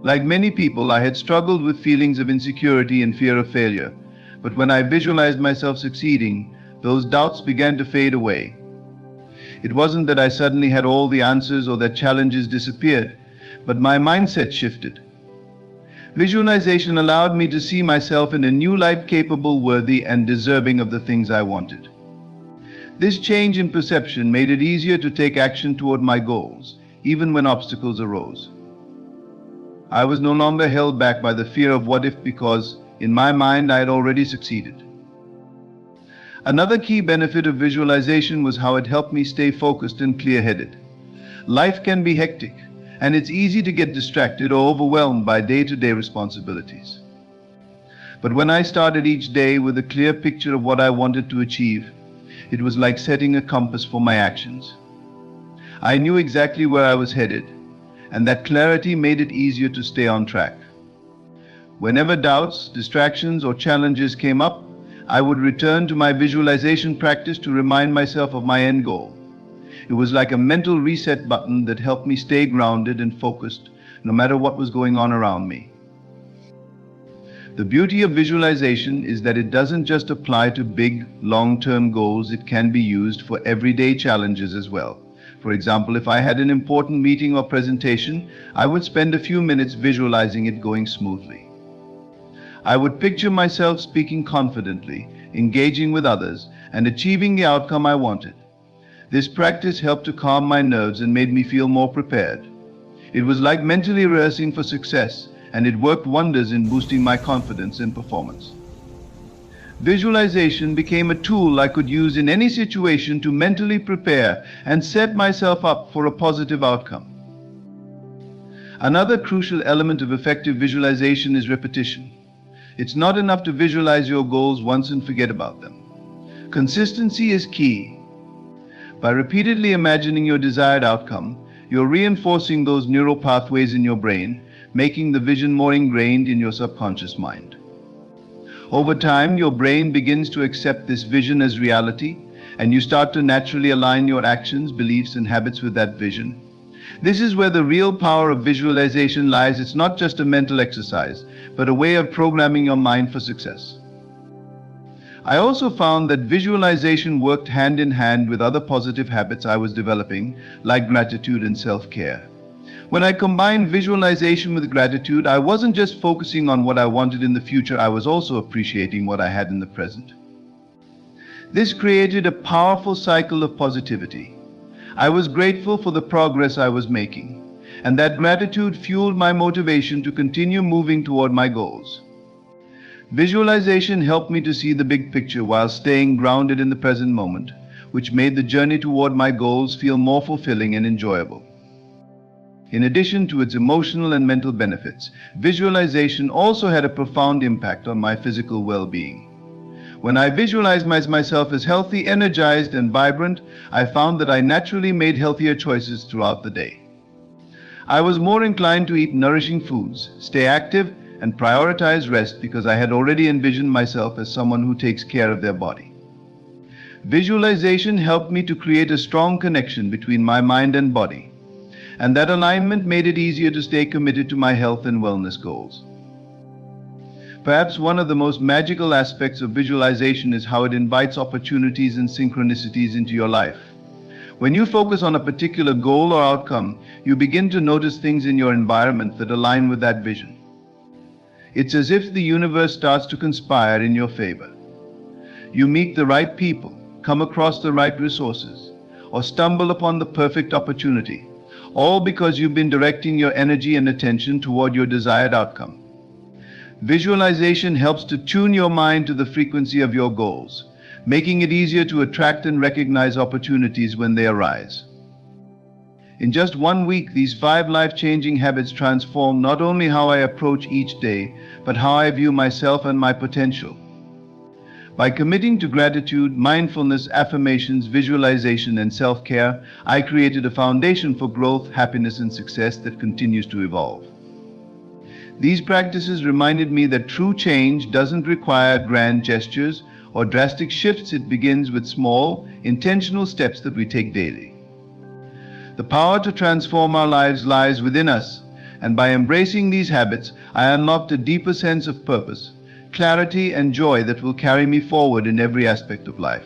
Like many people, I had struggled with feelings of insecurity and fear of failure, but when I visualized myself succeeding, those doubts began to fade away. It wasn't that I suddenly had all the answers or that challenges disappeared, but my mindset shifted. Visualization allowed me to see myself in a new light, capable, worthy, and deserving of the things I wanted. This change in perception made it easier to take action toward my goals, even when obstacles arose. I was no longer held back by the fear of what if, because in my mind I had already succeeded. Another key benefit of visualization was how it helped me stay focused and clear-headed. Life can be hectic, and it's easy to get distracted or overwhelmed by day-to-day responsibilities. But when I started each day with a clear picture of what I wanted to achieve, it was like setting a compass for my actions. I knew exactly where I was headed, and that clarity made it easier to stay on track. Whenever doubts, distractions, or challenges came up, I would return to my visualization practice to remind myself of my end goal. It was like a mental reset button that helped me stay grounded and focused no matter what was going on around me. The beauty of visualization is that it doesn't just apply to big, long-term goals, it can be used for everyday challenges as well. For example, if I had an important meeting or presentation, I would spend a few minutes visualizing it going smoothly. I would picture myself speaking confidently, engaging with others, and achieving the outcome I wanted. This practice helped to calm my nerves and made me feel more prepared. It was like mentally rehearsing for success, and it worked wonders in boosting my confidence and performance. Visualization became a tool I could use in any situation to mentally prepare and set myself up for a positive outcome. Another crucial element of effective visualization is repetition. It's not enough to visualize your goals once and forget about them. Consistency is key. By repeatedly imagining your desired outcome, you're reinforcing those neural pathways in your brain, making the vision more ingrained in your subconscious mind. Over time, your brain begins to accept this vision as reality, and you start to naturally align your actions, beliefs, and habits with that vision. This is where the real power of visualization lies. It's not just a mental exercise, but a way of programming your mind for success. I also found that visualization worked hand in hand with other positive habits I was developing, like gratitude and self-care. When I combined visualization with gratitude, I wasn't just focusing on what I wanted in the future, I was also appreciating what I had in the present. This created a powerful cycle of positivity. I was grateful for the progress I was making, and that gratitude fueled my motivation to continue moving toward my goals. Visualization helped me to see the big picture while staying grounded in the present moment, which made the journey toward my goals feel more fulfilling and enjoyable. In addition to its emotional and mental benefits, visualization also had a profound impact on my physical well-being. When I visualized myself as healthy, energized, and vibrant, I found that I naturally made healthier choices throughout the day. I was more inclined to eat nourishing foods, stay active, and prioritize rest because I had already envisioned myself as someone who takes care of their body. Visualization helped me to create a strong connection between my mind and body, and that alignment made it easier to stay committed to my health and wellness goals. Perhaps one of the most magical aspects of visualization is how it invites opportunities and synchronicities into your life. When you focus on a particular goal or outcome, you begin to notice things in your environment that align with that vision. It's as if the universe starts to conspire in your favor. You meet the right people, come across the right resources, or stumble upon the perfect opportunity, all because you've been directing your energy and attention toward your desired outcome. Visualization helps to tune your mind to the frequency of your goals, making it easier to attract and recognize opportunities when they arise. In just 1 week, these 5 life-changing habits transform not only how I approach each day, but how I view myself and my potential. By committing to gratitude, mindfulness, affirmations, visualization, and self-care, I created a foundation for growth, happiness, and success that continues to evolve. These practices reminded me that true change doesn't require grand gestures or drastic shifts. It begins with small, intentional steps that we take daily. The power to transform our lives lies within us, and by embracing these habits, I unlocked a deeper sense of purpose, clarity, and joy that will carry me forward in every aspect of life.